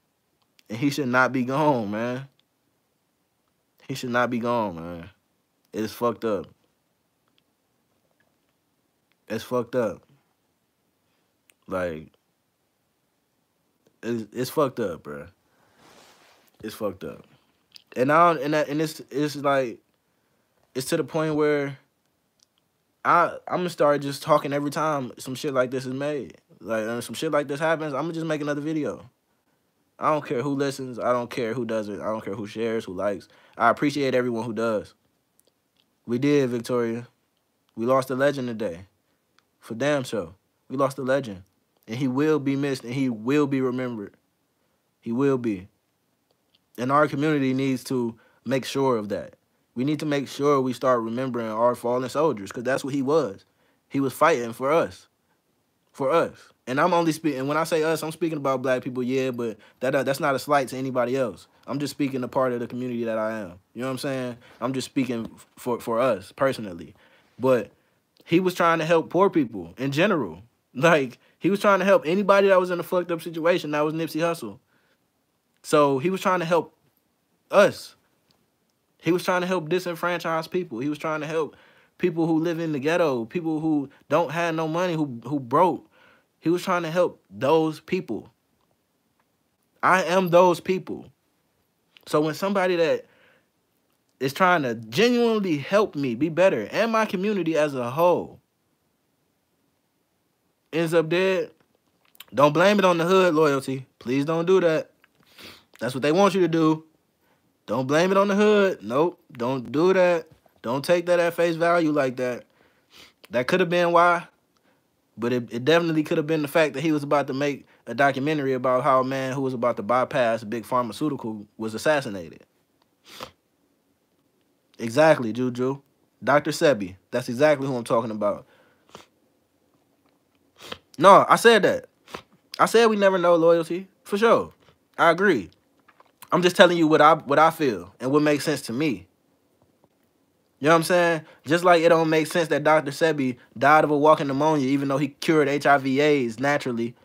And he should not be gone, man. He should not be gone, man. It's fucked up. It's fucked up. Like, it's fucked up, bro. It's fucked up. And now, and it's like, it's to the point where I'm gonna start just talking every time some shit like this is made. Like, some shit like this happens, I'm gonna just make another video. I don't care who listens. I don't care who doesn't. I don't care who shares, who likes. I appreciate everyone who does. We did, Victoria. We lost a legend today. For damn sure. We lost a legend. And he will be missed, and he will be remembered. He will be. And our community needs to make sure of that. We need to make sure we start remembering our fallen soldiers, because that's what he was. He was fighting for us. For us. And I'm only speaking, and when I say us, I'm speaking about black people, yeah, but that's not a slight to anybody else. I'm just speaking the part of the community that I am. You know what I'm saying? I'm just speaking for us, personally. But he was trying to help poor people in general. Like, he was trying to help anybody that was in a fucked up situation. That was Nipsey Hussle. So he was trying to help us. He was trying to help disenfranchised people. He was trying to help people who live in the ghetto, people who don't have no money, who broke. He was trying to help those people. I am those people. So when somebody that is trying to genuinely help me be better and my community as a whole ends up dead, don't blame it on the hood loyalty. Please don't do that. That's what they want you to do. Don't blame it on the hood. Nope, don't do that. Don't take that at face value like that. That could have been why, but it definitely could have been the fact that he was about to make a documentary about how a man who was about to bypass a big pharmaceutical was assassinated. Exactly, Juju. Dr. Sebi. That's exactly who I'm talking about. No, I said that. I said we never know loyalty. For sure. I agree. I'm just telling you what I feel and what makes sense to me. You know what I'm saying? Just like it don't make sense that Dr. Sebi died of a walking pneumonia even though he cured HIV/AIDS naturally.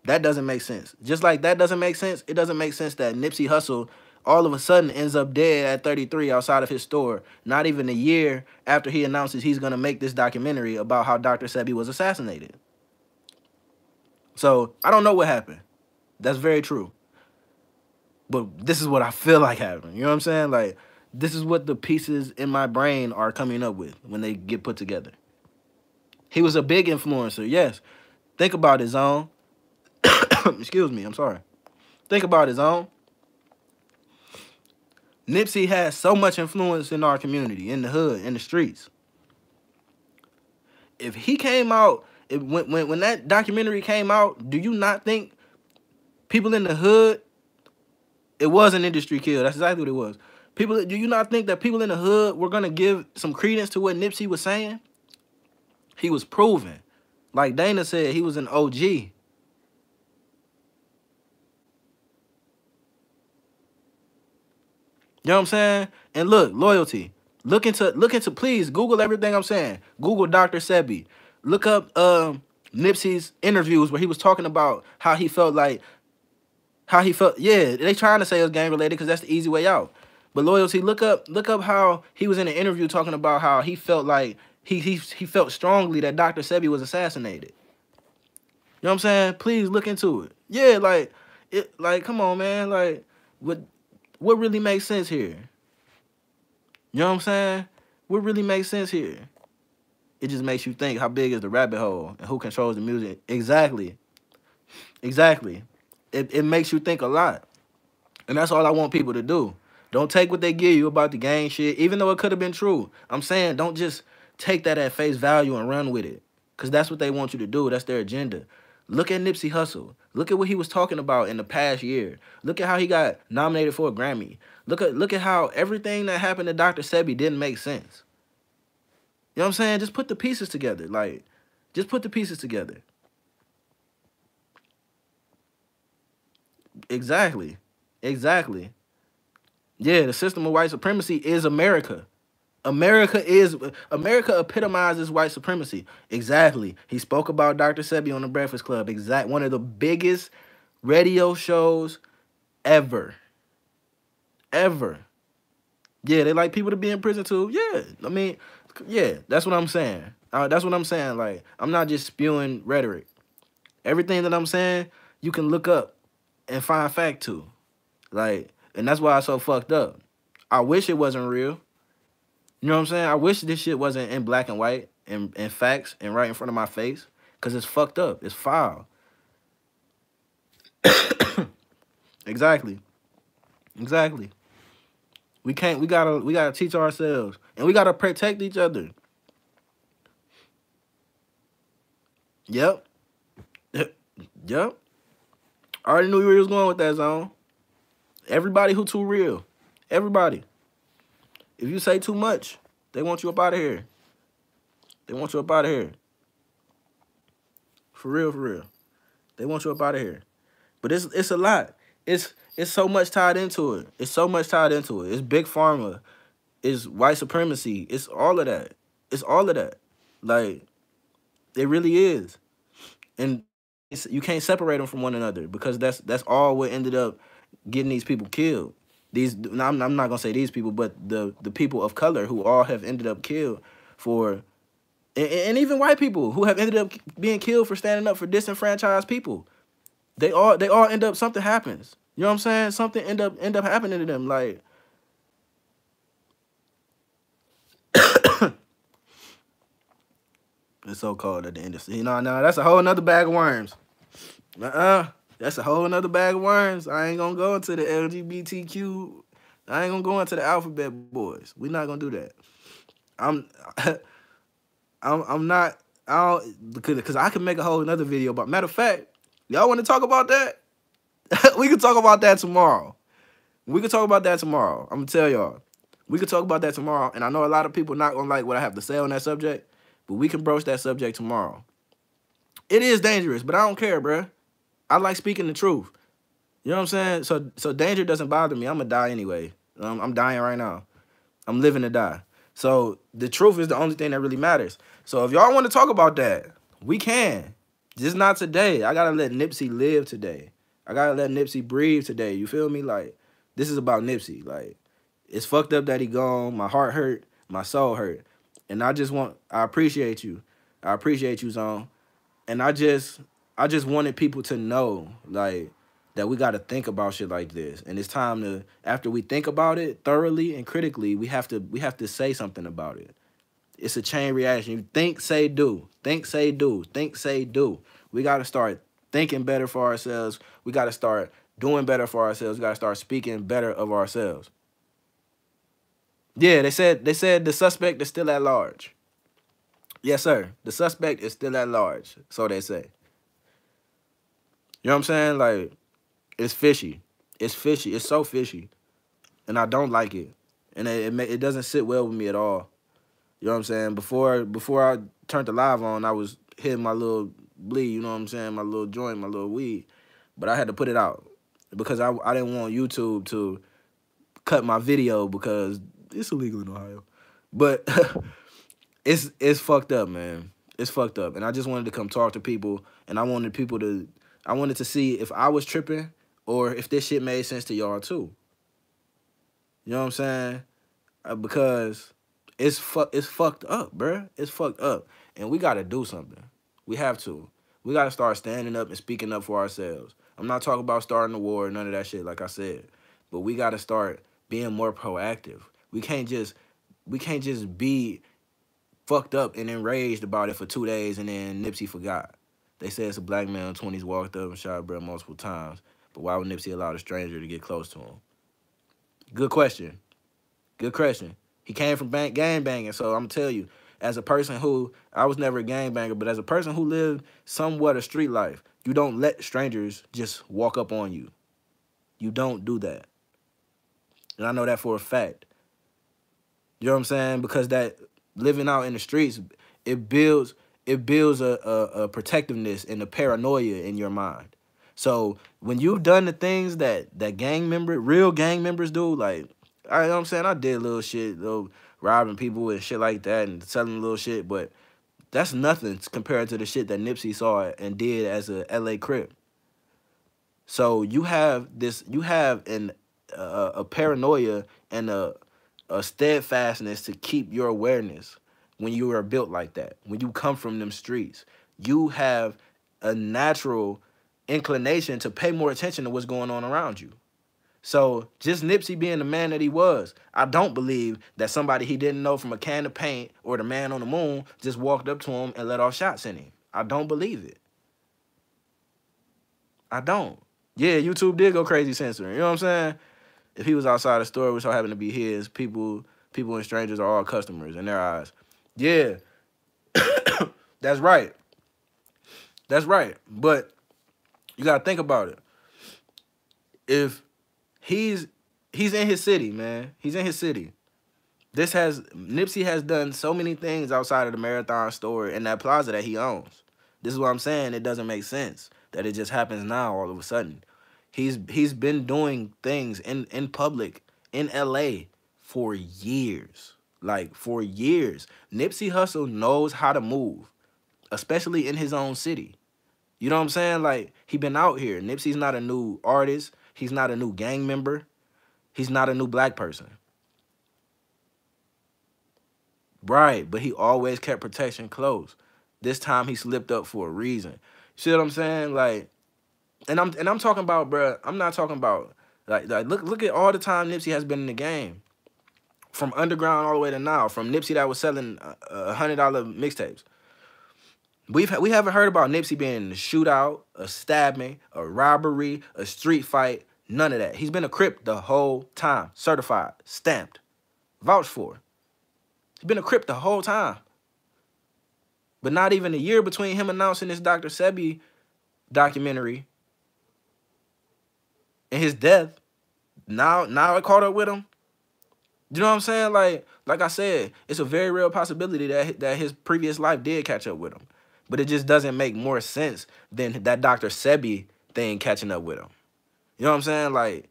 That doesn't make sense. Just like that doesn't make sense, it doesn't make sense that Nipsey Hussle all of a sudden ends up dead at 33 outside of his store, not even a year after he announces he's going to make this documentary about how Dr. Sebi was assassinated. So, I don't know what happened. That's very true. But this is what I feel like happened. You know what I'm saying? Like, this is what the pieces in my brain are coming up with when they get put together. He was a big influencer, yes. Think about his own. Excuse me, I'm sorry. Think about his own. Nipsey has so much influence in our community, in the hood, in the streets. If he came out, when that documentary came out, do you not think people in the hood, it was an industry kill. That's exactly what it was. People, do you not think that people in the hood were going to give some credence to what Nipsey was saying? He was proven. Like Dana said, he was an OG. You know what I'm saying? And look, loyalty. Look into, please, Google everything I'm saying. Google Dr. Sebi. Look up Nipsey's interviews where he was talking about how he felt like, yeah, they trying to say it was gang related because that's the easy way out. But loyalty, look up how he was in an interview talking about how he felt like he felt strongly that Dr. Sebi was assassinated. You know what I'm saying? Please look into it. Yeah, like come on, man. Like what really makes sense here? You know what I'm saying? What really makes sense here? It just makes you think, how big is the rabbit hole and who controls the music? Exactly. Exactly. It makes you think a lot. And that's all I want people to do. Don't take what they give you about the gang shit, even though it could have been true. I'm saying don't just take that at face value and run with it, because that's what they want you to do. That's their agenda. Look at Nipsey Hussle. Look at what he was talking about in the past year. Look at how he got nominated for a Grammy. Look at how everything that happened to Dr. Sebi didn't make sense. You know what I'm saying? Just put the pieces together. Like, just put the pieces together. Exactly. Exactly. Yeah, the system of white supremacy is America. America epitomizes white supremacy. Exactly. He spoke about Dr. Sebi on the Breakfast Club. One of the biggest radio shows ever. Ever. Yeah, they like people to be in prison too. Yeah, I mean, yeah, that's what I'm saying. That's what I'm saying. Like, I'm not just spewing rhetoric. Everything that I'm saying, you can look up and find fact to. Like, and that's why it's so fucked up. I wish it wasn't real. You know what I'm saying? I wish this shit wasn't in black and white and facts and right in front of my face. Cause it's fucked up. It's foul. Exactly. Exactly. We can't. We gotta teach ourselves, and we gotta protect each other. Yep. Yep. I already knew where he was going with that, zone. Everybody who too real. Everybody. If you say too much, they want you up out of here. They want you up out of here. For real, for real. They want you up out of here. But it's a lot. It's so much tied into it. It's so much tied into it. It's big pharma. It's white supremacy. It's all of that. It's all of that. Like, it really is. And you can't separate them from one another because that's all what ended up getting these people killed. I'm not gonna say these people, but the people of color who all have ended up killed for, and even white people who have ended up being killed for standing up for disenfranchised people. They all end up, something happens. You know what I'm saying? Something end up happening to them. Like, it's so cold at the industry. You know, that's a whole nother bag of worms. That's a whole nother bag of worms. I ain't gonna go into the LGBTQ. I ain't gonna go into the alphabet boys. We're not gonna do that. I'm not. I don't, because I can make a whole another video about. Matter of fact, y'all want to talk about that? We can talk about that tomorrow. We can talk about that tomorrow. I'm gonna tell y'all. We can talk about that tomorrow. And I know a lot of people not gonna like what I have to say on that subject, but we can broach that subject tomorrow. It is dangerous, but I don't care, bruh. I like speaking the truth. You know what I'm saying? So danger doesn't bother me. I'm gonna die anyway. I'm dying right now. I'm living to die. So the truth is the only thing that really matters. So if y'all want to talk about that, we can. Just not today. I gotta let Nipsey live today. I gotta let Nipsey breathe today. You feel me? Like, this is about Nipsey. Like, it's fucked up that he gone. My heart hurt. My soul hurt. And I appreciate you. I appreciate you, Zone. And I just wanted people to know, like, that we got to think about shit like this. And it's time to, after we think about it thoroughly and critically, we have to say something about it. It's a chain reaction. You think, say, do. Think, say, do. Think, say, do. We got to start thinking better for ourselves. We got to start doing better for ourselves. We got to start speaking better of ourselves. Yeah, they said the suspect is still at large. Yes, sir. The suspect is still at large. So they say. You know what I'm saying? Like, it's fishy. It's fishy. It's so fishy. And I don't like it. And it doesn't sit well with me at all. You know what I'm saying? Before I turned the live on, I was hitting my little bleed, you know what I'm saying? My little joint, my little weed. But I had to put it out because I didn't want YouTube to cut my video because it's illegal in Ohio. But it's fucked up, man. It's fucked up. And I just wanted to come talk to people, and I wanted to see if I was tripping or if this shit made sense to y'all too. You know what I'm saying? Because it's fucked up, bruh. It's fucked up. And we got to do something. We have to. We got to start standing up and speaking up for ourselves. I'm not talking about starting a war or none of that shit, like I said. But we got to start being more proactive. We can't just be fucked up and enraged about it for 2 days and then Nipsey forgot. They say it's a black man in 20s walked up and shot Brett multiple times. But why would Nipsey allow a stranger to get close to him? Good question. Good question. He came from gang banging, so I'm tell you, as a person who, I was never a gang banger, but as a person who lived somewhat a street life, you don't let strangers just walk up on you. You don't do that. And I know that for a fact. You know what I'm saying? Because that living out in the streets, it builds a protectiveness and a paranoia in your mind. So when you've done the things that real gang members do, like, you know what I'm saying? I did little shit, robbing people and shit like that and selling little shit, but that's nothing compared to the shit that Nipsey saw and did as a LA Crip. So you have a paranoia and a steadfastness to keep your awareness when you are built like that. When you come from them streets, you have a natural inclination to pay more attention to what's going on around you. So just Nipsey being the man that he was, I don't believe that somebody he didn't know from a can of paint or the man on the moon just walked up to him and let off shots in him. I don't believe it. I don't. Yeah, YouTube did go crazy censoring. You know what I'm saying? If he was outside the store, which so happened to be his, people and strangers are all customers in their eyes. Yeah, that's right. That's right. But you gotta think about it. If he's in his city, man. He's in his city. Nipsey has done so many things outside of the Marathon store and that plaza that he owns. This is what I'm saying. It doesn't make sense that it just happens now all of a sudden. He's been doing things in public in LA for years. Like for years. Nipsey Hussle knows how to move, especially in his own city. You know what I'm saying? Like, he been out here. Nipsey's not a new artist. He's not a new gang member. He's not a new black person. Right, but he always kept protection close. This time he slipped up for a reason. See what I'm saying? Like, and I'm talking about, bruh, I'm not talking about like look at all the time Nipsey has been in the game. From underground all the way to now. From Nipsey that was selling $100 mixtapes. We haven't heard about Nipsey being in a shootout, a stabbing, a robbery, a street fight, none of that. He's been a Crip the whole time. Certified, stamped, vouched for. He's been a Crip the whole time. But not even a year between him announcing this Dr. Sebi documentary and his death. Now it caught up with him. You know what I'm saying? Like I said, it's a very real possibility that his previous life did catch up with him. But it just doesn't make more sense than that Dr. Sebi thing catching up with him. You know what I'm saying? Like,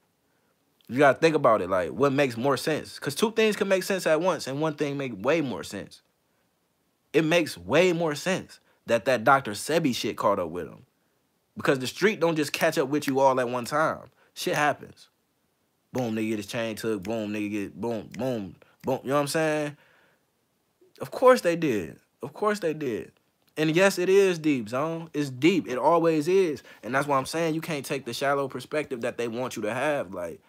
you got to think about it. Like, what makes more sense? Because two things can make sense at once, and one thing make way more sense. It makes way more sense that Dr. Sebi shit caught up with him. Because the street don't just catch up with you all at one time. Shit happens. Boom, nigga get his chain took. Boom, nigga get, boom, boom, boom. You know what I'm saying? Of course they did. Of course they did. And yes, it is deep, Zone. It's deep. It always is. And that's why I'm saying you can't take the shallow perspective that they want you to have. Like,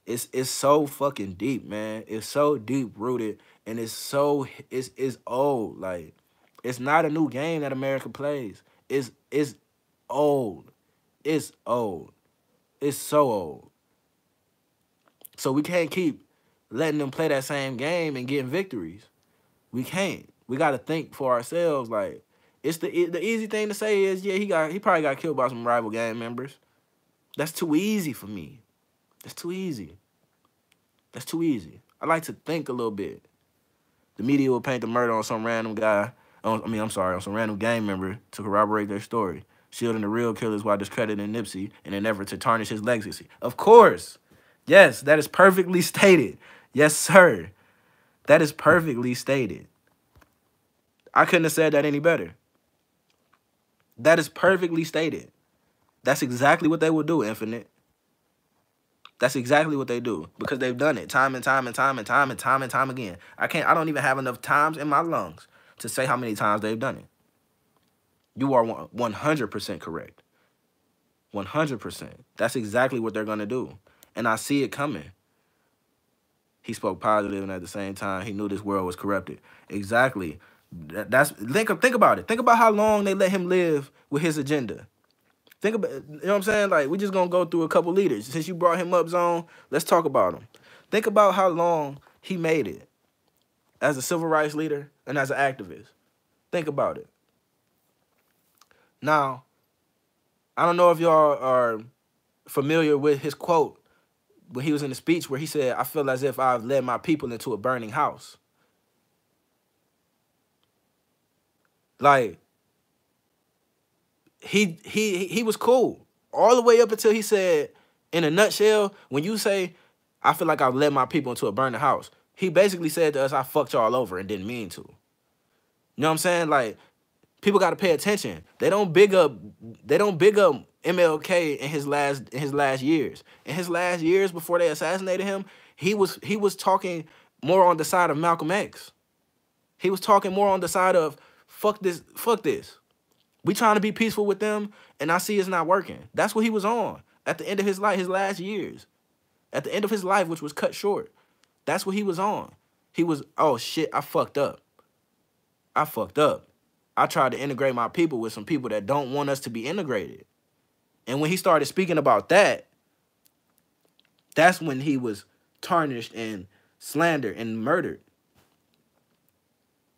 it's so fucking deep, man. It's so deep rooted, and it's old. Like, it's not a new game that America plays. It's old. It's old. It's so old. So we can't keep letting them play that same game and getting victories. We can't. We got to think for ourselves. Like, it's the easy thing to say is, yeah, he probably got killed by some rival gang members. That's too easy for me. That's too easy. That's too easy. I like to think a little bit. The media will paint the murder on some random guy. On some random gang member to corroborate their story, shielding the real killers while discrediting Nipsey in an effort to tarnish his legacy. Of course. Yes, that is perfectly stated. Yes, sir. That is perfectly stated. I couldn't have said that any better. That is perfectly stated. That's exactly what they will do, Infinite. That's exactly what they do, because they've done it time and time and time and time and time and time again. I don't even have enough times in my lungs to say how many times they've done it. You are 100% correct. 100%. That's exactly what they're going to do. And I see it coming. He spoke positive, and at the same time, he knew this world was corrupted. Exactly. Think about it. Think about how long they let him live with his agenda. Think about, you know what I'm saying? Like, we're just going to go through a couple leaders. Since you brought him up, Zone, let's talk about him. Think about how long he made it as a civil rights leader and as an activist. Think about it. Now, I don't know if y'all are familiar with his quote when he was in the speech where he said, "I feel as if I've led my people into a burning house." Like, he was cool all the way up until he said, in a nutshell, when you say, "I feel like I've led my people into a burning house," he basically said to us, "I fucked y'all over," and didn't mean to. You know what I'm saying? Like, People got to pay attention. They don't big up MLK in his last years. In his last years before they assassinated him, he was talking more on the side of Malcolm X. He was talking more on the side of fuck this. We trying to be peaceful with them, and I see it's not working. That's what he was on at the end of his life, his last years. At the end of his life, which was cut short. That's what he was on. He was, oh shit, I fucked up. I fucked up. I tried to integrate my people with some people that don't want us to be integrated. And when he started speaking about that, that's when he was tarnished and slandered and murdered.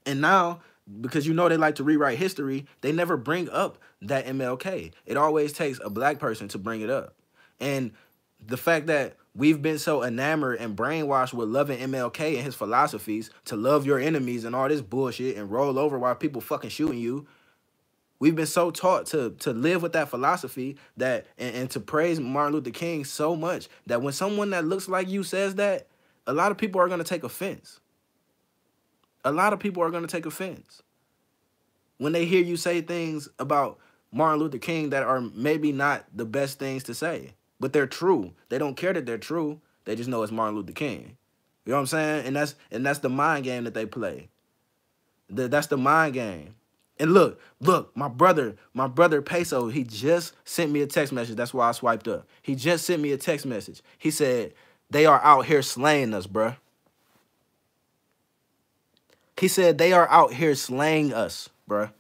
And now, because you know they like to rewrite history, they never bring up that MLK. It always takes a black person to bring it up. And the fact that we've been so enamored and brainwashed with loving MLK and his philosophies to love your enemies and all this bullshit and roll over while people fucking shooting you. We've been so taught to live with that philosophy that and to praise Martin Luther King so much that when someone that looks like you says that, a lot of people are going to take offense. A lot of people are going to take offense when they hear you say things about Martin Luther King that are maybe not the best things to say, but they're true. They don't care that they're true. They just know it's Martin Luther King. You know what I'm saying? And that's the mind game that they play. That's the mind game. And look, my brother Peso, he just sent me a text message. That's why I swiped up. He just sent me a text message. He said, they are out here slaying us, bruh. He said, they are out here slaying us, bruh.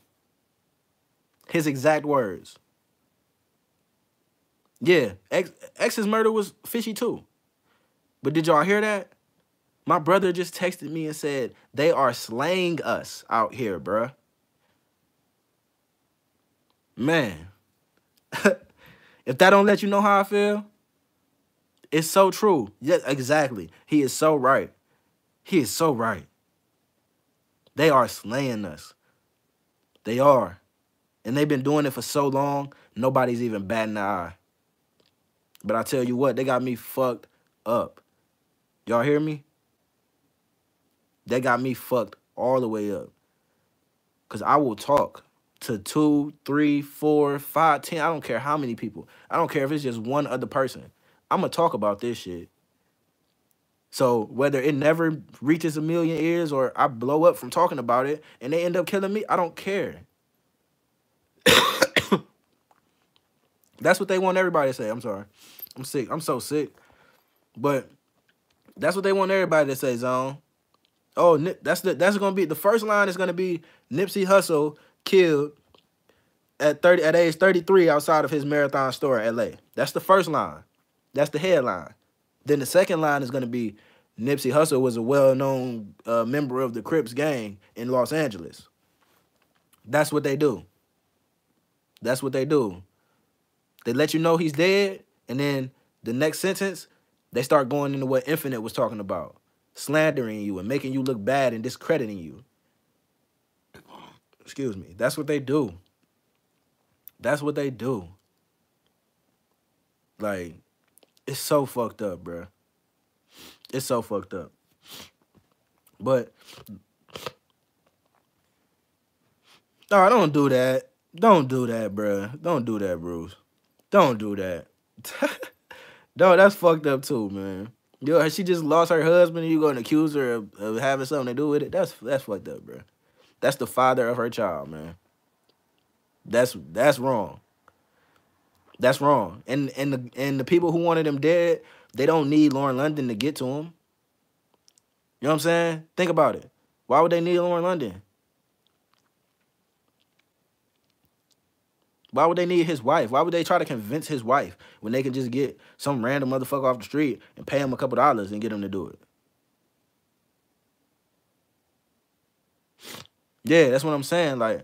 His exact words. Yeah, X's murder was fishy too. But did y'all hear that? My brother just texted me and said, they are slaying us out here, bruh. Man. If that don't let you know how I feel, it's so true. Yeah, exactly. He is so right. He is so right. They are slaying us. They are. And they've been doing it for so long, nobody's even batting an eye. But I tell you what, they got me fucked up. Y'all hear me? They got me fucked all the way up. Because I will talk to 2, 3, 4, 5, 10. I don't care how many people. I don't care if it's just one other person. I'm going to talk about this shit. So whether it never reaches 1 million ears or I blow up from talking about it and they end up killing me, I don't care. That's what they want everybody to say. I'm sorry. I'm sick. I'm so sick. But that's what they want everybody to say, Zone. Oh, that's going to be, the first line is going to be Nipsey Hussle killed at age 33 outside of his Marathon store in LA. That's the first line. That's the headline. Then the second line is going to be Nipsey Hussle was a well-known member of the Crips gang in Los Angeles. That's what they do. That's what they do. They let you know he's dead, and then the next sentence, they start going into what Infinite was talking about. Slandering you and making you look bad and discrediting you. Excuse me. That's what they do. That's what they do. Like, it's so fucked up, bruh. It's so fucked up. But, no, don't do that. Don't do that, bruh. Don't do that, Bruce. Don't do that. No, that's fucked up too, man. Yo, she just lost her husband and you going to accuse her of having something to do with it? That's fucked up, bruh. That's the father of her child, man. That's wrong. That's wrong. And the people who wanted him dead, they don't need Lauren London to get to him. You know what I'm saying? Think about it. Why would they need Lauren London? Why would they need his wife? Why would they try to convince his wife when they can just get some random motherfucker off the street and pay him a couple dollars and get him to do it? Yeah, that's what I'm saying. Like,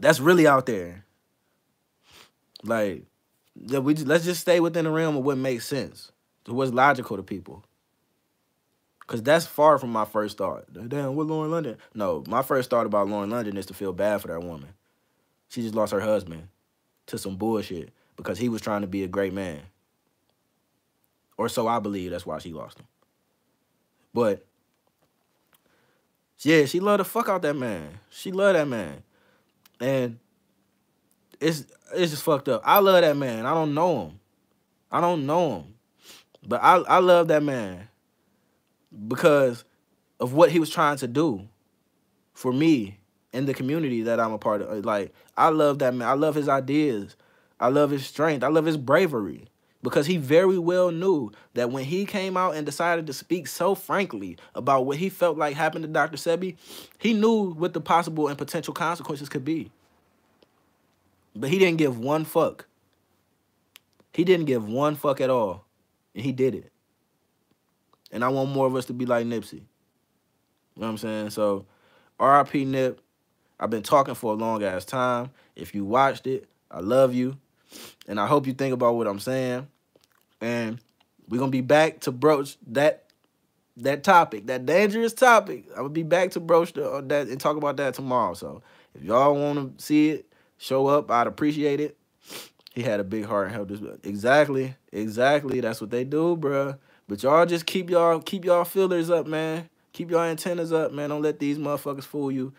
that's really out there. Like, let's just stay within the realm of what makes sense, to what's logical to people. Because that's far from my first thought. Damn, what Lauren London? No, my first thought about Lauren London is to feel bad for that woman. She just lost her husband to some bullshit because he was trying to be a great man. Or so I believe that's why she lost him. But, yeah, she loved the fuck out that man. She loved that man. And it's it's just fucked up. I love that man. I don't know him. I don't know him. But I love that man because of what he was trying to do for me in the community that I'm a part of. Like, I love that man. I love his ideas. I love his strength. I love his bravery. Because he very well knew that when he came out and decided to speak so frankly about what he felt like happened to Dr. Sebi, he knew what the possible and potential consequences could be. But he didn't give one fuck. He didn't give one fuck at all. And he did it. And I want more of us to be like Nipsey. You know what I'm saying? So, R.I.P. Nip. I've been talking for a long ass time. If you watched it, I love you. And I hope you think about what I'm saying. And we're going to be back to broach that topic, that dangerous topic. I'm going to be back to broach that and talk about that tomorrow. So if y'all want to see it, show up. I'd appreciate it. He had a big heart and helped us. Exactly. That's what they do, bruh. But y'all just keep y'all feelers up, man. Keep y'all antennas up, man. Don't let these motherfuckers fool you.